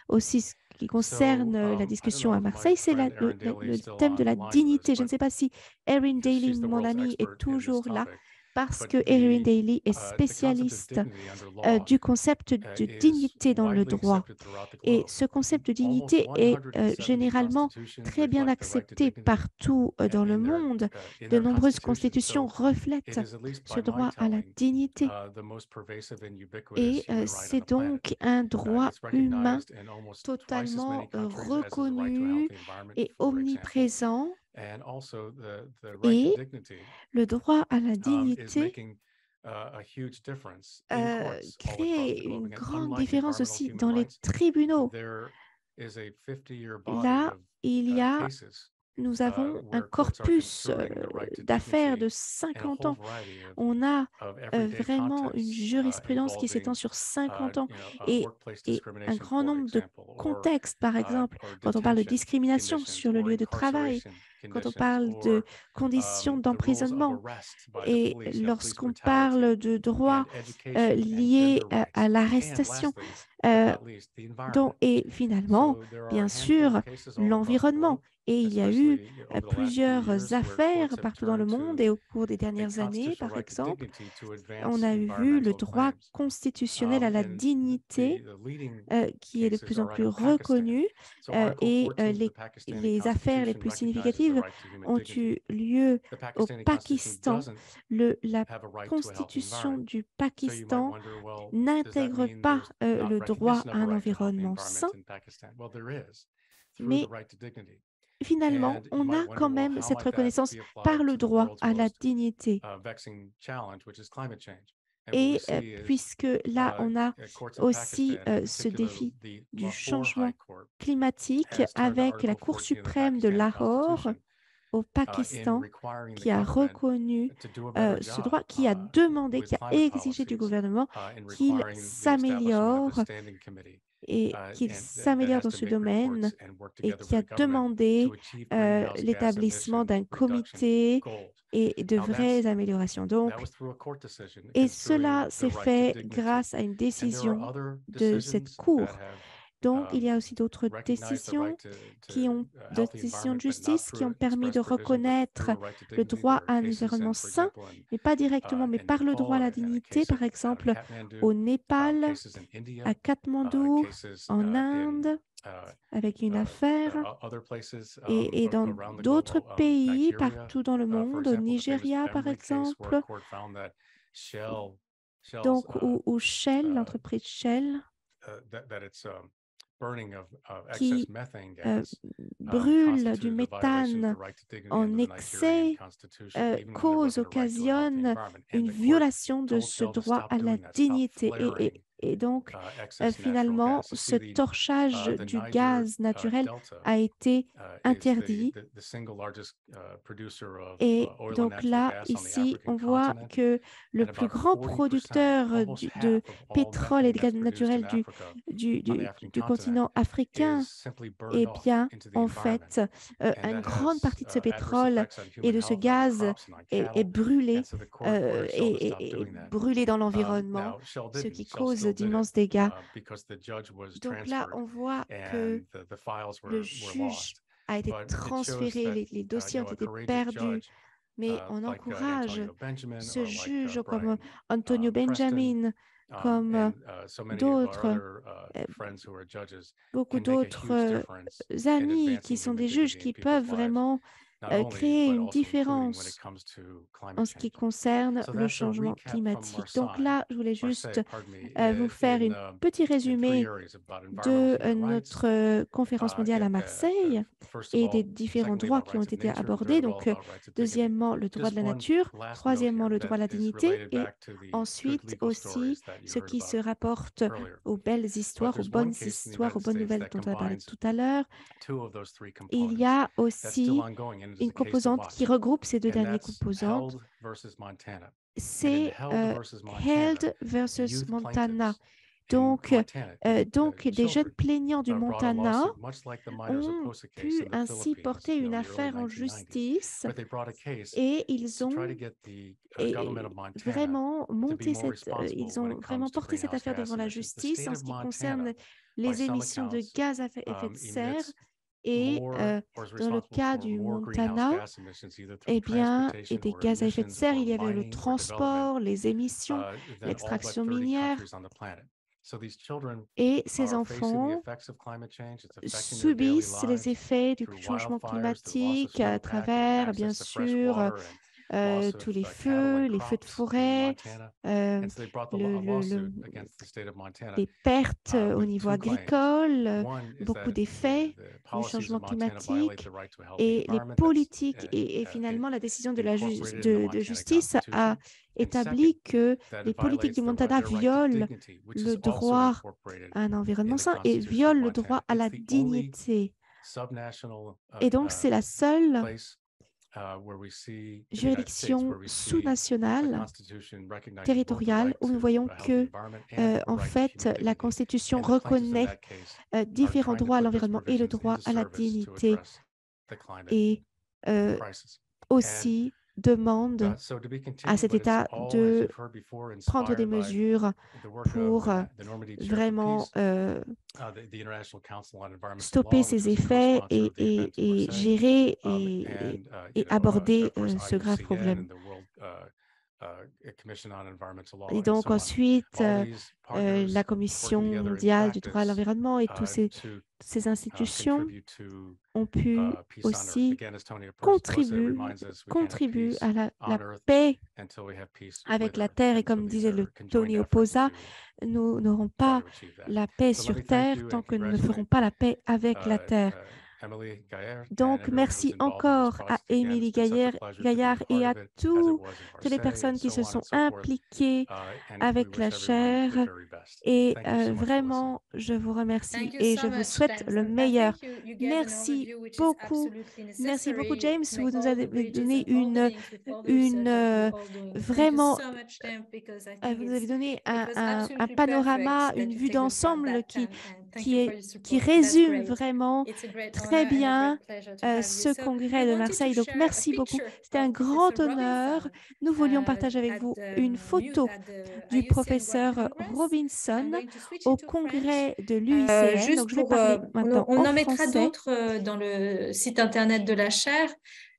aussi ce qui concerne la discussion à Marseille, c'est le thème de la dignité. Je ne sais pas si Erin Daly, mon ami, est toujours là, parce que Erin Daly est spécialiste du concept de dignité dans le droit. Et ce concept de dignité est généralement très bien accepté partout dans le monde. De nombreuses constitutions reflètent ce droit à la dignité. Et c'est donc un droit humain totalement reconnu et omniprésent. Et le droit à la dignité crée une grande différence aussi dans les tribunaux. Là, nous avons un corpus d'affaires de 50 ans. On a vraiment une jurisprudence qui s'étend sur 50 ans et un grand nombre de contextes, par exemple, quand on parle de discrimination sur le lieu de travail, quand on parle de conditions d'emprisonnement et lorsqu'on parle de droits liés à l'arrestation. Et finalement, bien sûr, l'environnement. Et il y a eu plusieurs affaires partout dans le monde et au cours des dernières années, par exemple, on a vu le droit constitutionnel à la dignité qui est de plus en plus reconnu et les affaires les plus significatives ont eu lieu au Pakistan. La constitution du Pakistan n'intègre pas le droit à un environnement sain, mais finalement, on a quand même cette reconnaissance par le droit à la dignité. Et puisque là, on a aussi ce défi du changement climatique avec la Cour suprême de Lahore au Pakistan qui a reconnu ce droit, qui a demandé, qui a exigé du gouvernement qu'il s'améliore et qu'il s'améliore dans ce domaine et qui a demandé l'établissement d'un comité et de vraies améliorations. Donc, et cela s'est fait grâce à une décision de cette Cour. Donc, il y a aussi d'autres décisions décisions de justice qui ont permis de reconnaître le droit à un environnement sain, mais pas directement, mais par le droit à la dignité, par exemple au Népal, à Katmandou, en Inde, avec une affaire, et dans d'autres pays, partout dans le monde, au Nigeria, par exemple, donc où Shell, l'entreprise Shell, qui brûle du méthane en excès, occasionne une violation de ce droit à la dignité. Et donc, finalement, ce torchage du gaz naturel a été interdit. Et donc là, ici, on voit que le plus grand producteur de pétrole et de gaz naturel du continent africain, eh bien, en fait, une grande partie de ce pétrole et de ce gaz est brûlé brûlé dans l'environnement, ce qui cause d'immenses dégâts. Donc là, on voit que le juge a été transféré, les dossiers ont été perdus, mais on encourage ce juge comme Antonio Benjamin, comme d'autres, beaucoup d'autres amis qui sont des juges qui peuvent vraiment créer une différence en ce qui concerne le changement climatique. Donc là, je voulais juste vous faire un petit résumé de notre conférence mondiale à Marseille et des différents droits qui ont été abordés. Donc, deuxièmement, le droit de la nature, troisièmement, le droit à la dignité et ensuite aussi ce qui se rapporte aux belles histoires, aux bonnes nouvelles dont on a parlé tout à l'heure. Il y a aussi une composante qui regroupe ces deux dernières composantes. C'est Held versus Montana. Donc, des jeunes plaignants du Montana ont pu ainsi porter une affaire en justice et ils ont vraiment porté cette affaire devant la justice en ce qui concerne les émissions de gaz à effet de serre. Et dans le cas du Montana, eh bien, et des gaz à effet de serre, il y avait le transport, les émissions, l'extraction minière. Et ces enfants subissent les effets du changement climatique à travers, bien sûr, tous les feux de forêt, les pertes au niveau agricole, beaucoup d'effets du changement climatique et les politiques et finalement la décision de la justice a établi que les politiques du Montana violent le droit à un environnement sain et violent le droit à la dignité. Et donc, c'est la seule juridiction sous-nationale, territoriale, où nous voyons que, en fait, la Constitution reconnaît différents droits à l'environnement et le droit à la dignité. Et aussi demande à cet État de prendre des mesures pour vraiment stopper ces effets et gérer et aborder ce grave problème. Et donc ensuite, la Commission mondiale du droit à l'environnement et toutes ces institutions ont pu aussi contribuer à la paix avec la Terre. Et comme disait le Tony Oposa, nous n'aurons pas la paix sur Terre tant que nous ne ferons pas la paix avec la Terre. Donc, merci encore à Émilie Gaillard et à toutes les personnes qui se sont impliquées avec la chaire. Et vraiment, je vous remercie et je vous souhaite le meilleur. Merci beaucoup. Merci beaucoup, James. Vous nous avez donné vraiment, vous nous avez donné un panorama, une vue d'ensemble qui résume vraiment très bien ce congrès de Marseille. Donc, merci beaucoup. C'était un grand honneur. Nous voulions partager avec vous une photo du professeur Robinson au congrès de l'UICN. Donc, je vais parler maintenant on en en mettra français. d'autres dans le site internet de la chaire.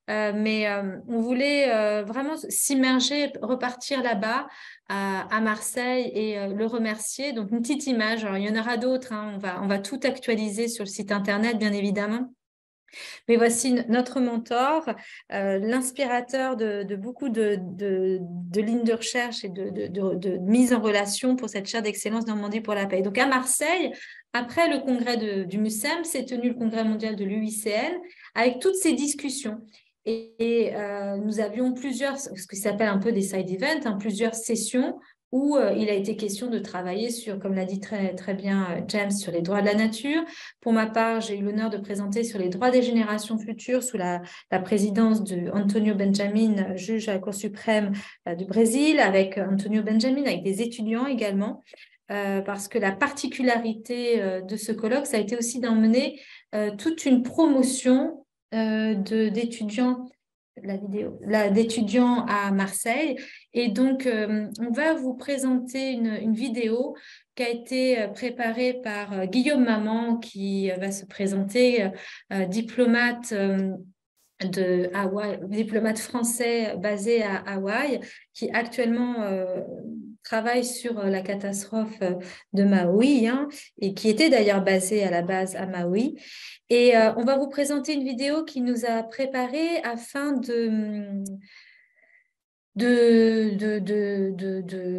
Mais on voulait vraiment s'immerger, repartir là-bas à Marseille et le remercier. Donc, une petite image. Alors, il y en aura d'autres. Hein. On va tout actualiser sur le site internet, bien évidemment. Mais voici notre mentor, l'inspirateur de beaucoup de lignes de recherche et de mise en relation pour cette chaire d'excellence Normandie pour la paix. Donc, à Marseille, après le congrès du MUSEM, s'est tenu le congrès mondial de l'UICN avec toutes ces discussions. Et nous avions plusieurs, ce qui s'appelle un peu des side events, hein, plusieurs sessions où il a été question de travailler sur, comme l'a dit très, très bien James, sur les droits de la nature. Pour ma part, j'ai eu l'honneur de présenter sur les droits des générations futures sous la présidence de Antonio Benjamin, juge à la Cour suprême du Brésil, avec Antonio Benjamin, avec des étudiants également. Parce que la particularité de ce colloque, ça a été aussi d'emmener toute une promotion d'étudiants d'étudiants à Marseille. Et donc, on va vous présenter une vidéo qui a été préparée par Guillaume Maman, qui va se présenter, diplomate de Hawaï, diplomate français basé à Hawaï, qui actuellement travaille sur la catastrophe de Maui, hein, et qui était d'ailleurs basé à la base à Maui. Et on va vous présenter une vidéo qui nous a préparée afin de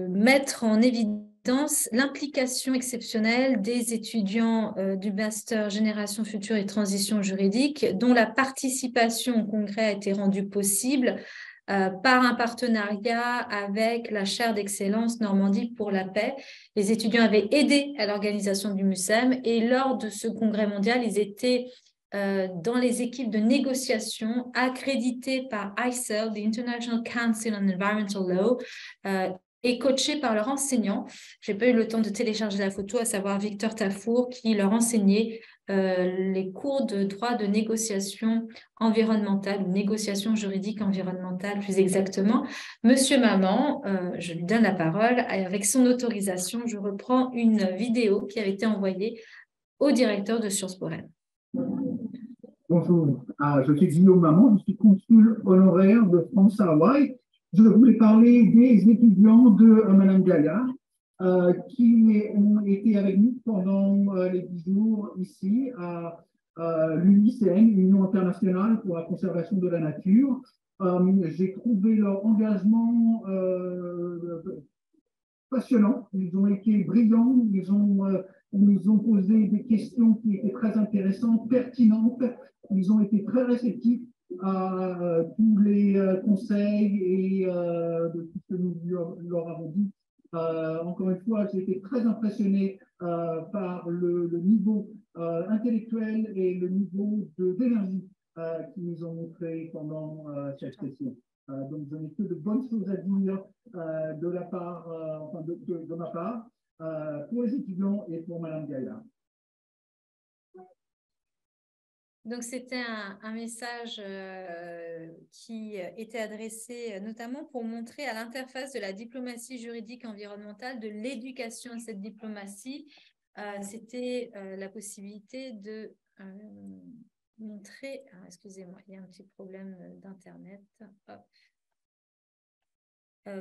mettre en évidence l'implication exceptionnelle des étudiants du Master Génération Future et Transition Juridique, dont la participation au congrès a été rendue possible par un partenariat avec la chaire d'excellence Normandie pour la paix. Les étudiants avaient aidé à l'organisation du MUSEM et lors de ce congrès mondial, ils étaient dans les équipes de négociation accréditées par ICEL, the International Council on Environmental Law, et coachés par leur enseignant. Je n'ai pas eu le temps de télécharger la photo, à savoir Victor Tafour, qui leur enseignait les cours de droit de négociation environnementale, ou négociation juridique environnementale plus exactement. Monsieur Maman, je lui donne la parole. Avec son autorisation, je reprends une vidéo qui avait été envoyée au directeur de Sciences Po Rennes. Bonjour, je suis Guillaume Maman, je suis consul honoraire de France à Hawaï. Je voulais parler des étudiants de Madame Gaillard qui ont été avec nous pendant les 10 jours ici à l'UICN, Union internationale pour la conservation de la nature. J'ai trouvé leur engagement passionnant, ils ont été brillants, ils nous ont posé des questions qui étaient très intéressantes, pertinentes, ils ont été très réceptifs à tous les conseils et de tout ce que nous leur avons dit. Encore une fois, j'ai été très impressionné par le niveau intellectuel et le niveau d'énergie qu'ils nous ont montré pendant cette session. Donc, je n'ai que de bonnes choses à dire de la part, de ma part, pour les étudiants et pour Madame Gaillard. Donc, c'était un message qui était adressé notamment pour montrer à l'interface de la diplomatie juridique environnementale, de l'éducation à cette diplomatie, c'était la possibilité de montrer... excusez-moi, il y a un petit problème d'Internet.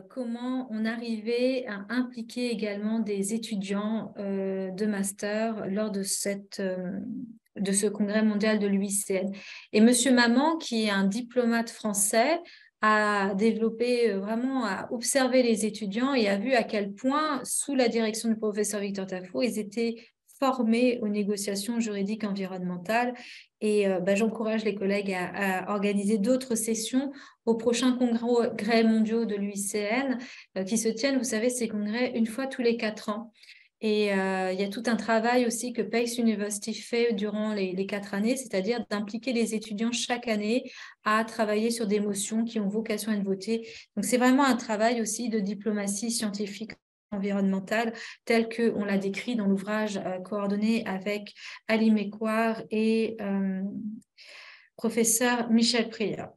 Comment on arrivait à impliquer également des étudiants de master lors de ce congrès mondial de l'UICN. Et Monsieur Maman, qui est un diplomate français, a développé vraiment, a observé les étudiants et a vu à quel point, sous la direction du professeur Victor Tafo, ils étaient formés aux négociations juridiques environnementales. Et j'encourage les collègues à organiser d'autres sessions aux prochains congrès mondiaux de l'UICN qui se tiennent, vous savez, ces congrès une fois tous les 4 ans. Et il y a tout un travail aussi que Pace University fait durant les 4 années, c'est-à-dire d'impliquer les étudiants chaque année à travailler sur des motions qui ont vocation à être votées. Donc, c'est vraiment un travail aussi de diplomatie scientifique environnementale tel qu'on l'a décrit dans l'ouvrage coordonné avec Ali Mekwar et professeur Michel Prieur.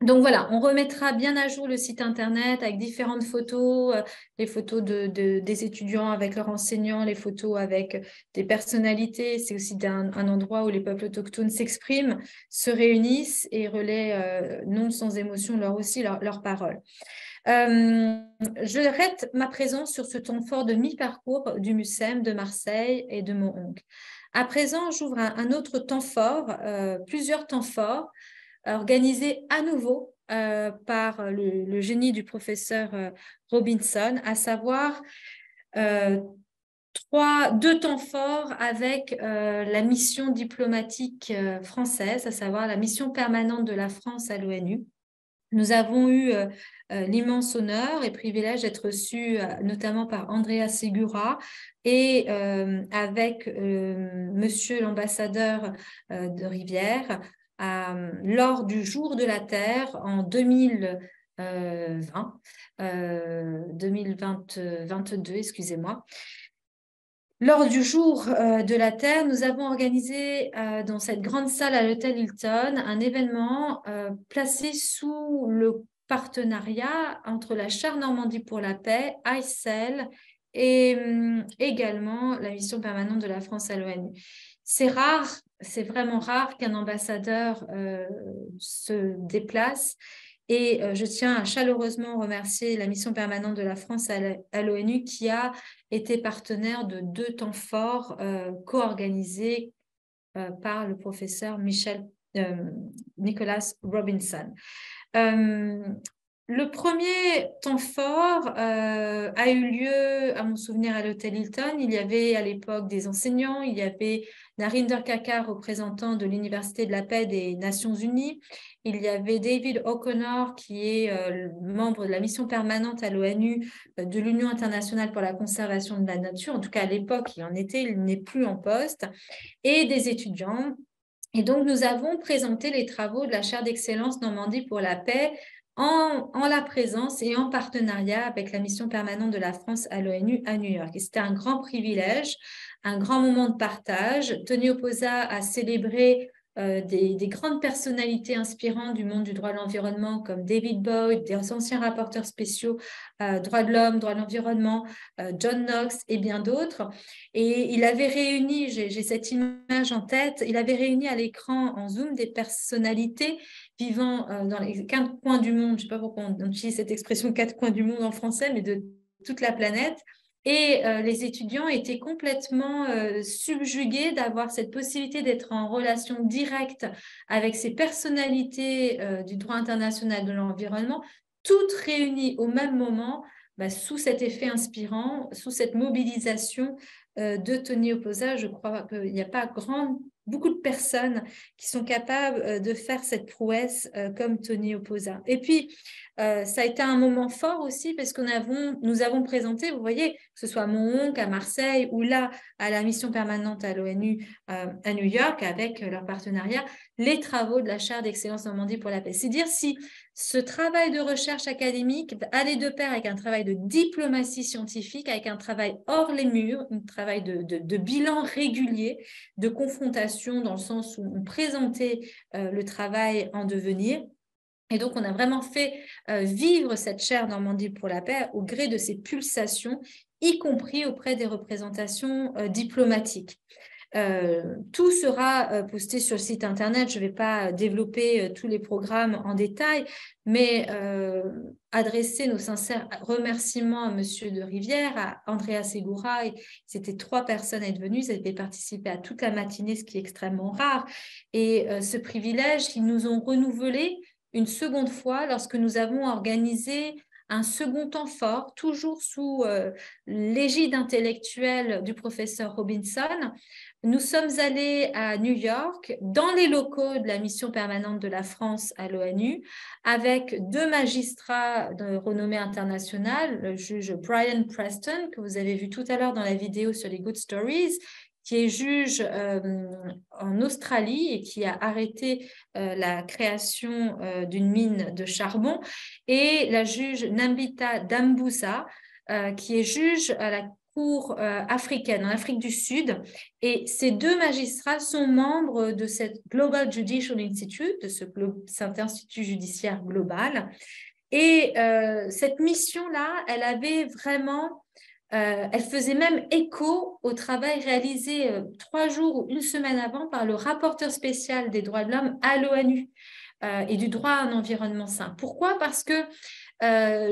Donc voilà, on remettra bien à jour le site internet avec différentes photos, les photos des étudiants avec leurs enseignants, les photos avec des personnalités. C'est aussi un endroit où les peuples autochtones s'expriment, se réunissent et relaient non sans émotion leurs paroles. Je répète ma présence sur ce temps fort de mi-parcours du MUSEM de Marseille et de Mohonk. À présent, j'ouvre un autre temps fort, plusieurs temps forts, organisés à nouveau par le génie du professeur Robinson, à savoir 2 temps forts avec la mission diplomatique française, à savoir la mission permanente de la France à l'ONU. Nous avons eu l'immense honneur et privilège d'être reçus notamment par Andrea Segura et avec monsieur l'ambassadeur de Rivière lors du Jour de la Terre en 2022, excusez-moi. Lors du Jour de la Terre, nous avons organisé dans cette grande salle à l'hôtel Hilton un événement placé sous le partenariat entre la Charte Normandie pour la paix, ICEL, et également la mission permanente de la France à l'ONU. C'est rare, c'est vraiment rare qu'un ambassadeur se déplace. Et je tiens à chaleureusement remercier la mission permanente de la France à l'ONU qui a été partenaire de 2 temps forts co-organisés par le professeur Nicholas Robinson. Le premier temps fort a eu lieu, à mon souvenir, à l'hôtel Hilton. Il y avait à l'époque des enseignants, il y avait Narinder Kakkar, représentant de l'Université de la paix des Nations Unies. Il y avait David O'Connor, qui est membre de la mission permanente à l'ONU de l'Union internationale pour la conservation de la nature. En tout cas, à l'époque, il en était, il n'est plus en poste. Et des étudiants. Et donc, nous avons présenté les travaux de la chaire d'excellence Normandie pour la paix en la présence et en partenariat avec la mission permanente de la France à l'ONU à New York. Et c'était un grand privilège, un grand moment de partage. Tony Oposa a célébré des grandes personnalités inspirantes du monde du droit de l'environnement comme David Boyd, des anciens rapporteurs spéciaux droits de l'homme, droits de l'environnement, John Knox et bien d'autres. Et il avait réuni, j'ai cette image en tête, il avait réuni à l'écran en Zoom des personnalités vivant dans les 4 coins du monde, je ne sais pas pourquoi on utilise cette expression 4 coins du monde en français, mais de toute la planète. Et les étudiants étaient complètement subjugués d'avoir cette possibilité d'être en relation directe avec ces personnalités du droit international de l'environnement, toutes réunies au même moment, sous cet effet inspirant, sous cette mobilisation de Tony Oposa. Je crois qu'il n'y a pas beaucoup de personnes qui sont capables de faire cette prouesse comme Tony Oposa. Et puis, ça a été un moment fort aussi parce que nous avons présenté, vous voyez, que ce soit à Mohonk, à Marseille ou là, à la mission permanente à l'ONU à New York avec leur partenariat, les travaux de la chaire d'excellence Normandie pour la paix. C'est dire si ce travail de recherche académique allait de pair avec un travail de diplomatie scientifique, avec un travail hors les murs, un travail de bilan régulier, de confrontation présentation dans le sens où on présentait le travail en devenir. Et donc, on a vraiment fait vivre cette chaire Normandie pour la paix au gré de ses pulsations, y compris auprès des représentations diplomatiques. Tout sera posté sur le site internet. Je ne vais pas développer tous les programmes en détail, mais adresser nos sincères remerciements à Monsieur de Rivière, à Andrea Segura. C'était 3 personnes à être venues. Ils avaient participé à toute la matinée, ce qui est extrêmement rare. Et ce privilège, ils nous ont renouvelé une seconde fois lorsque nous avons organisé un second temps fort, toujours sous l'égide intellectuelle du professeur Robinson. Nous sommes allés à New York, dans les locaux de la mission permanente de la France à l'ONU, avec 2 magistrats de renommée internationale, le juge Brian Preston, que vous avez vu tout à l'heure dans la vidéo sur les Good Stories, qui est juge en Australie et qui a arrêté la création d'une mine de charbon, et la juge Nambita Dambusa, qui est juge à la Cour africaine, en Afrique du Sud. Et ces 2 magistrats sont membres de cette Global Judicial Institute, de cet institut judiciaire global. Et cette mission-là, elle avait vraiment... elle faisait même écho au travail réalisé 3 jours ou 1 semaine avant par le rapporteur spécial des droits de l'homme à l'ONU et du droit à un environnement sain. Pourquoi? Parce que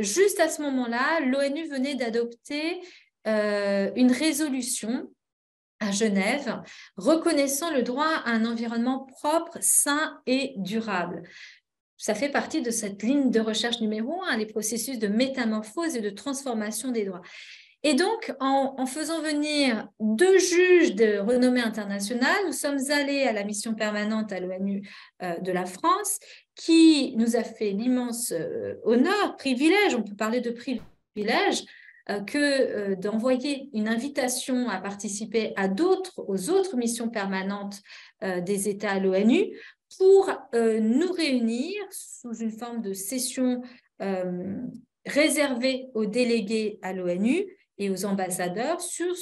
juste à ce moment-là, l'ONU venait d'adopter une résolution à Genève reconnaissant le droit à un environnement propre, sain et durable. Ça fait partie de cette ligne de recherche numéro 1, les processus de métamorphose et de transformation des droits. Et donc, en faisant venir 2 juges de renommée internationale, nous sommes allés à la mission permanente à l'ONU de la France, qui nous a fait l'immense honneur, privilège, on peut parler de privilège, que d'envoyer une invitation à participer aux autres missions permanentes des États à l'ONU pour nous réunir sous une forme de session réservée aux délégués à l'ONU et aux ambassadeurs sur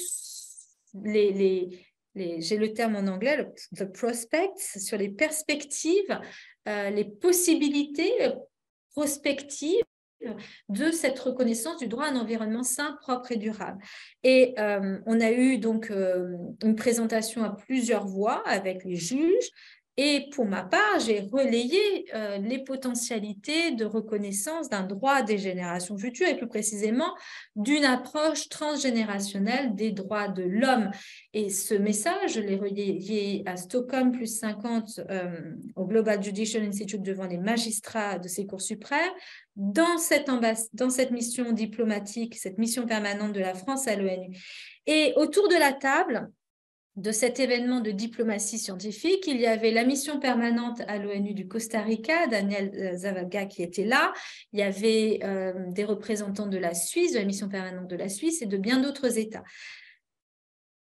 j'ai le terme en anglais, the prospects, sur les perspectives, les possibilités prospectives de cette reconnaissance du droit à un environnement sain, propre et durable. Et on a eu donc une présentation à plusieurs voix avec les juges. Et pour ma part, j'ai relayé les potentialités de reconnaissance d'un droit des générations futures et plus précisément d'une approche transgénérationnelle des droits de l'homme. Et ce message, je l'ai relayé à Stockholm plus 50 au Global Judicial Institute devant les magistrats de ces cours suprêmes, dans cette mission diplomatique, cette mission permanente de la France à l'ONU. Et autour de la table de cet événement de diplomatie scientifique, il y avait la mission permanente à l'ONU du Costa Rica, Daniel Zavaga, qui était là. Il y avait des représentants de la Suisse, de la mission permanente de la Suisse et de bien d'autres États.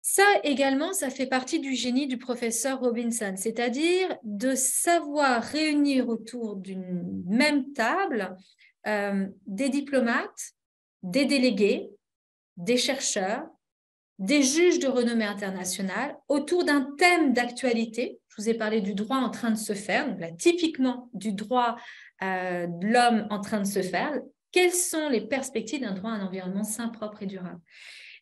Ça également, ça fait partie du génie du professeur Robinson, c'est-à-dire de savoir réunir autour d'une même table des diplomates, des délégués, des chercheurs, des juges de renommée internationale autour d'un thème d'actualité. Je vous ai parlé du droit en train de se faire, donc là, typiquement du droit de l'homme en train de se faire. Quelles sont les perspectives d'un droit à un environnement sain, propre et durable?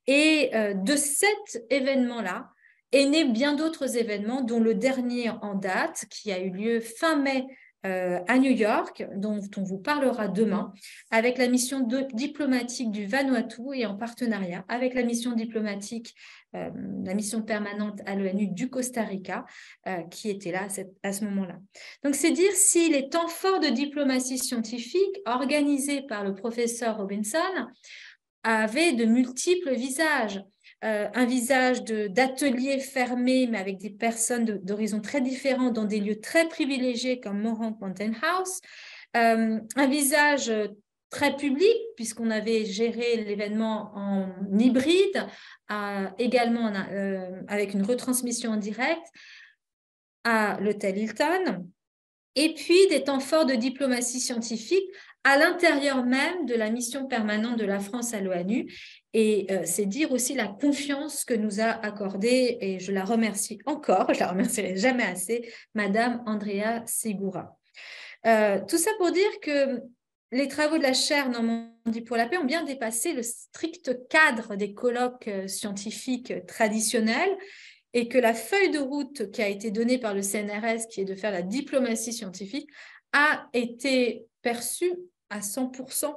Et de cet événement-là est né bien d'autres événements, dont le dernier en date, qui a eu lieu fin mai à New York, dont on vous parlera demain, avec la mission diplomatique du Vanuatu et en partenariat avec la mission diplomatique, la mission permanente à l'ONU du Costa Rica, qui était là à ce moment-là. Donc, c'est dire si les temps forts de diplomatie scientifique organisés par le professeur Robinson avaient de multiples visages. Un visage d'atelier fermé, mais avec des personnes d'horizons très différents dans des lieux très privilégiés comme Mohonk Mountain House. Un visage très public, puisqu'on avait géré l'événement en hybride, également avec une retransmission en direct à l'hôtel Hilton. Et puis des temps forts de diplomatie scientifique à l'intérieur même de la mission permanente de la France à l'ONU. Et c'est dire aussi la confiance que nous a accordée, et je la remercie encore, je la remercierai jamais assez, Madame Andrea Segura. Tout ça pour dire que les travaux de la chaire Normandie pour la paix ont bien dépassé le strict cadre des colloques scientifiques traditionnels, et que la feuille de route qui a été donnée par le CNRS, qui est de faire la diplomatie scientifique, a été perçue à 100%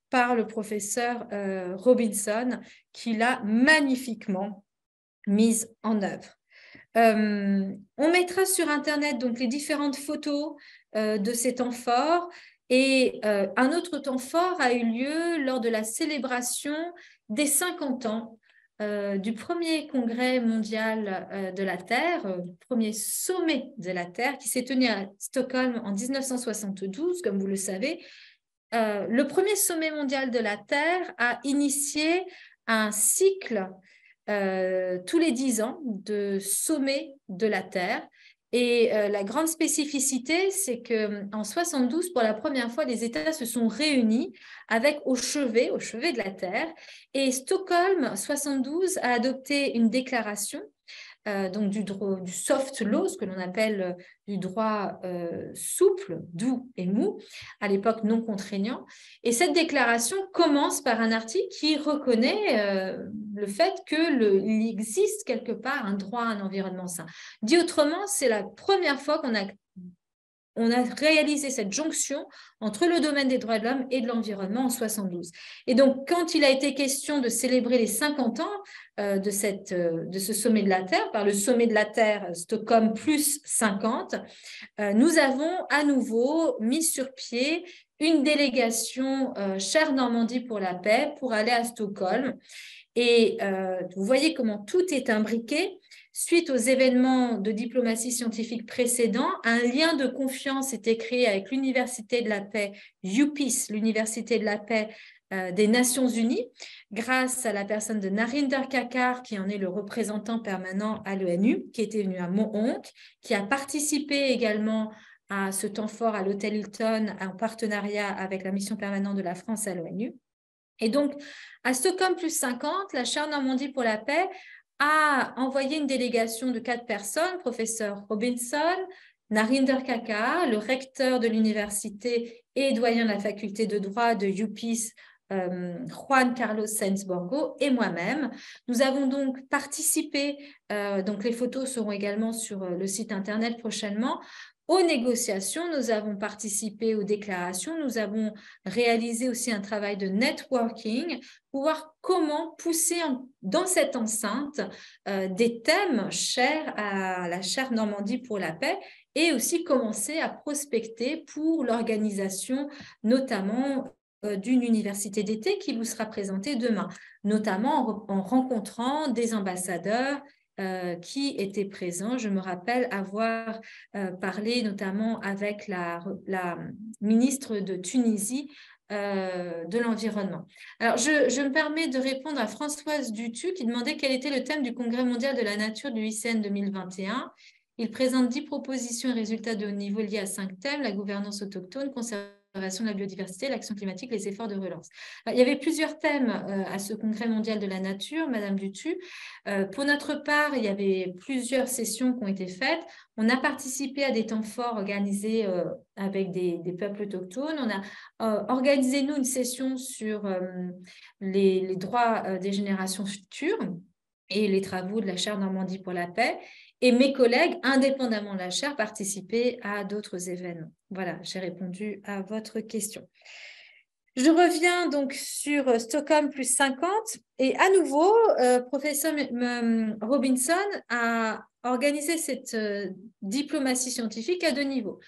par le professeur Robinson, qui l'a magnifiquement mise en œuvre. On mettra sur Internet donc les différentes photos de ces temps forts, et un autre temps fort a eu lieu lors de la célébration des 50 ans du premier congrès mondial de la Terre, du premier sommet de la Terre qui s'est tenu à Stockholm en 1972, comme vous le savez. Le premier sommet mondial de la Terre a initié un cycle tous les 10 ans de sommet de la Terre. Et la grande spécificité, c'est qu'en 72, pour la première fois, les États se sont réunis avec au chevet de la Terre. Et Stockholm 72 a adopté une déclaration, donc du soft law, ce que l'on appelle du droit souple, doux et mou, à l'époque non contraignant. Et cette déclaration commence par un article qui reconnaît le fait qu'il existe quelque part un droit à un environnement sain. Dit autrement, c'est la première fois qu'on a réalisé cette jonction entre le domaine des droits de l'homme et de l'environnement en 72. Et donc, quand il a été question de célébrer les 50 ans de ce sommet de la Terre, par le sommet de la Terre Stockholm plus 50, nous avons à nouveau mis sur pied une délégation chaire Normandie pour la paix pour aller à Stockholm. Et vous voyez comment tout est imbriqué. Suite aux événements de diplomatie scientifique précédents, un lien de confiance était créé avec l'Université de la paix, UPeace, l'Université de la paix des Nations Unies, grâce à la personne de Narinder Kakkar, qui en est le représentant permanent à l'ONU, qui était venu à Mohonk, qui a participé également à ce temps fort à l'Hôtel Hilton en partenariat avec la mission permanente de la France à l'ONU. Et donc, à Stockholm plus 50, la chaire Normandie pour la paix a envoyé une délégation de 4 personnes, professeur Robinson, Narinder Kakkar, le recteur de l'université et doyen de la faculté de droit de UPeace, Juan Carlos Sáenz Borgo, et moi-même. Nous avons donc participé, donc les photos seront également sur le site internet prochainement, aux négociations. Nous avons participé aux déclarations, nous avons réalisé aussi un travail de networking pour voir comment pousser dans cette enceinte des thèmes chers à la chaire Normandie pour la paix, et aussi commencer à prospecter pour l'organisation notamment d'une université d'été qui vous sera présentée demain, notamment en rencontrant des ambassadeurs qui étaient présents. Je me rappelle avoir parlé notamment avec la ministre de Tunisie de l'environnement. Alors, je me permets de répondre à Françoise Dutu qui demandait quel était le thème du Congrès mondial de la nature du ICN 2021. Il présente 10 propositions et résultats de haut niveau liés à 5 thèmes: la gouvernance autochtone, conservation de la biodiversité, l'action climatique, les efforts de relance. Il y avait plusieurs thèmes à ce Congrès mondial de la nature, Madame Dutu. Pour notre part, il y avait plusieurs sessions qui ont été faites. On a participé à des temps forts organisés avec des peuples autochtones. On a organisé, nous, une session sur les droits des générations futures et les travaux de la chaire Normandie pour la paix. Et mes collègues, indépendamment de la chaire, participaient à d'autres événements. Voilà, j'ai répondu à votre question. Je reviens donc sur Stockholm plus 50. Et à nouveau, professeur Robinson a organisé cette diplomatie scientifique à 2 niveaux.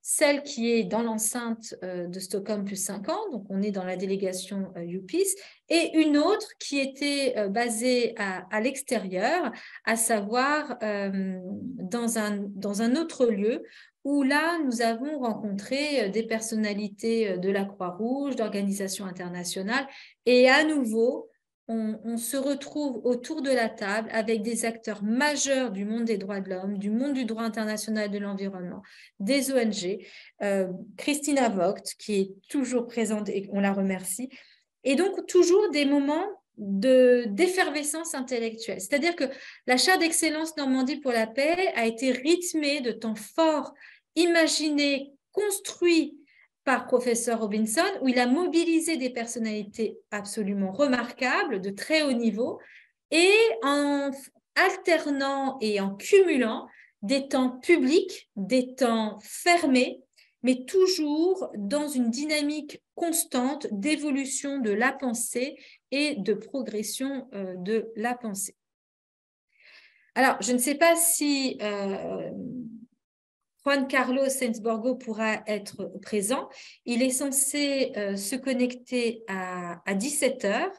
Celle qui est dans l'enceinte de Stockholm plus 50, donc on est dans la délégation UPeace, et une autre qui était basée à l'extérieur, à savoir dans un autre lieu, où là, nous avons rencontré des personnalités de la Croix-Rouge, d'organisations internationales, et à nouveau, on se retrouve autour de la table avec des acteurs majeurs du monde des droits de l'homme, du monde du droit international de l'environnement, des ONG, Christina Vogt, qui est toujours présente et on la remercie, et donc toujours des moments d'effervescence intellectuelle. C'est-à-dire que la Chaire d'excellence Normandie pour la paix a été rythmée de temps forts, imaginés, construits par professeur Robinson, où il a mobilisé des personnalités absolument remarquables, de très haut niveau, et en alternant et en cumulant des temps publics, des temps fermés, mais toujours dans une dynamique constante d'évolution de la pensée et de progression de la pensée. Alors, je ne sais pas si Juan Carlos Sainsborgo pourra être présent. Il est censé se connecter à 17h.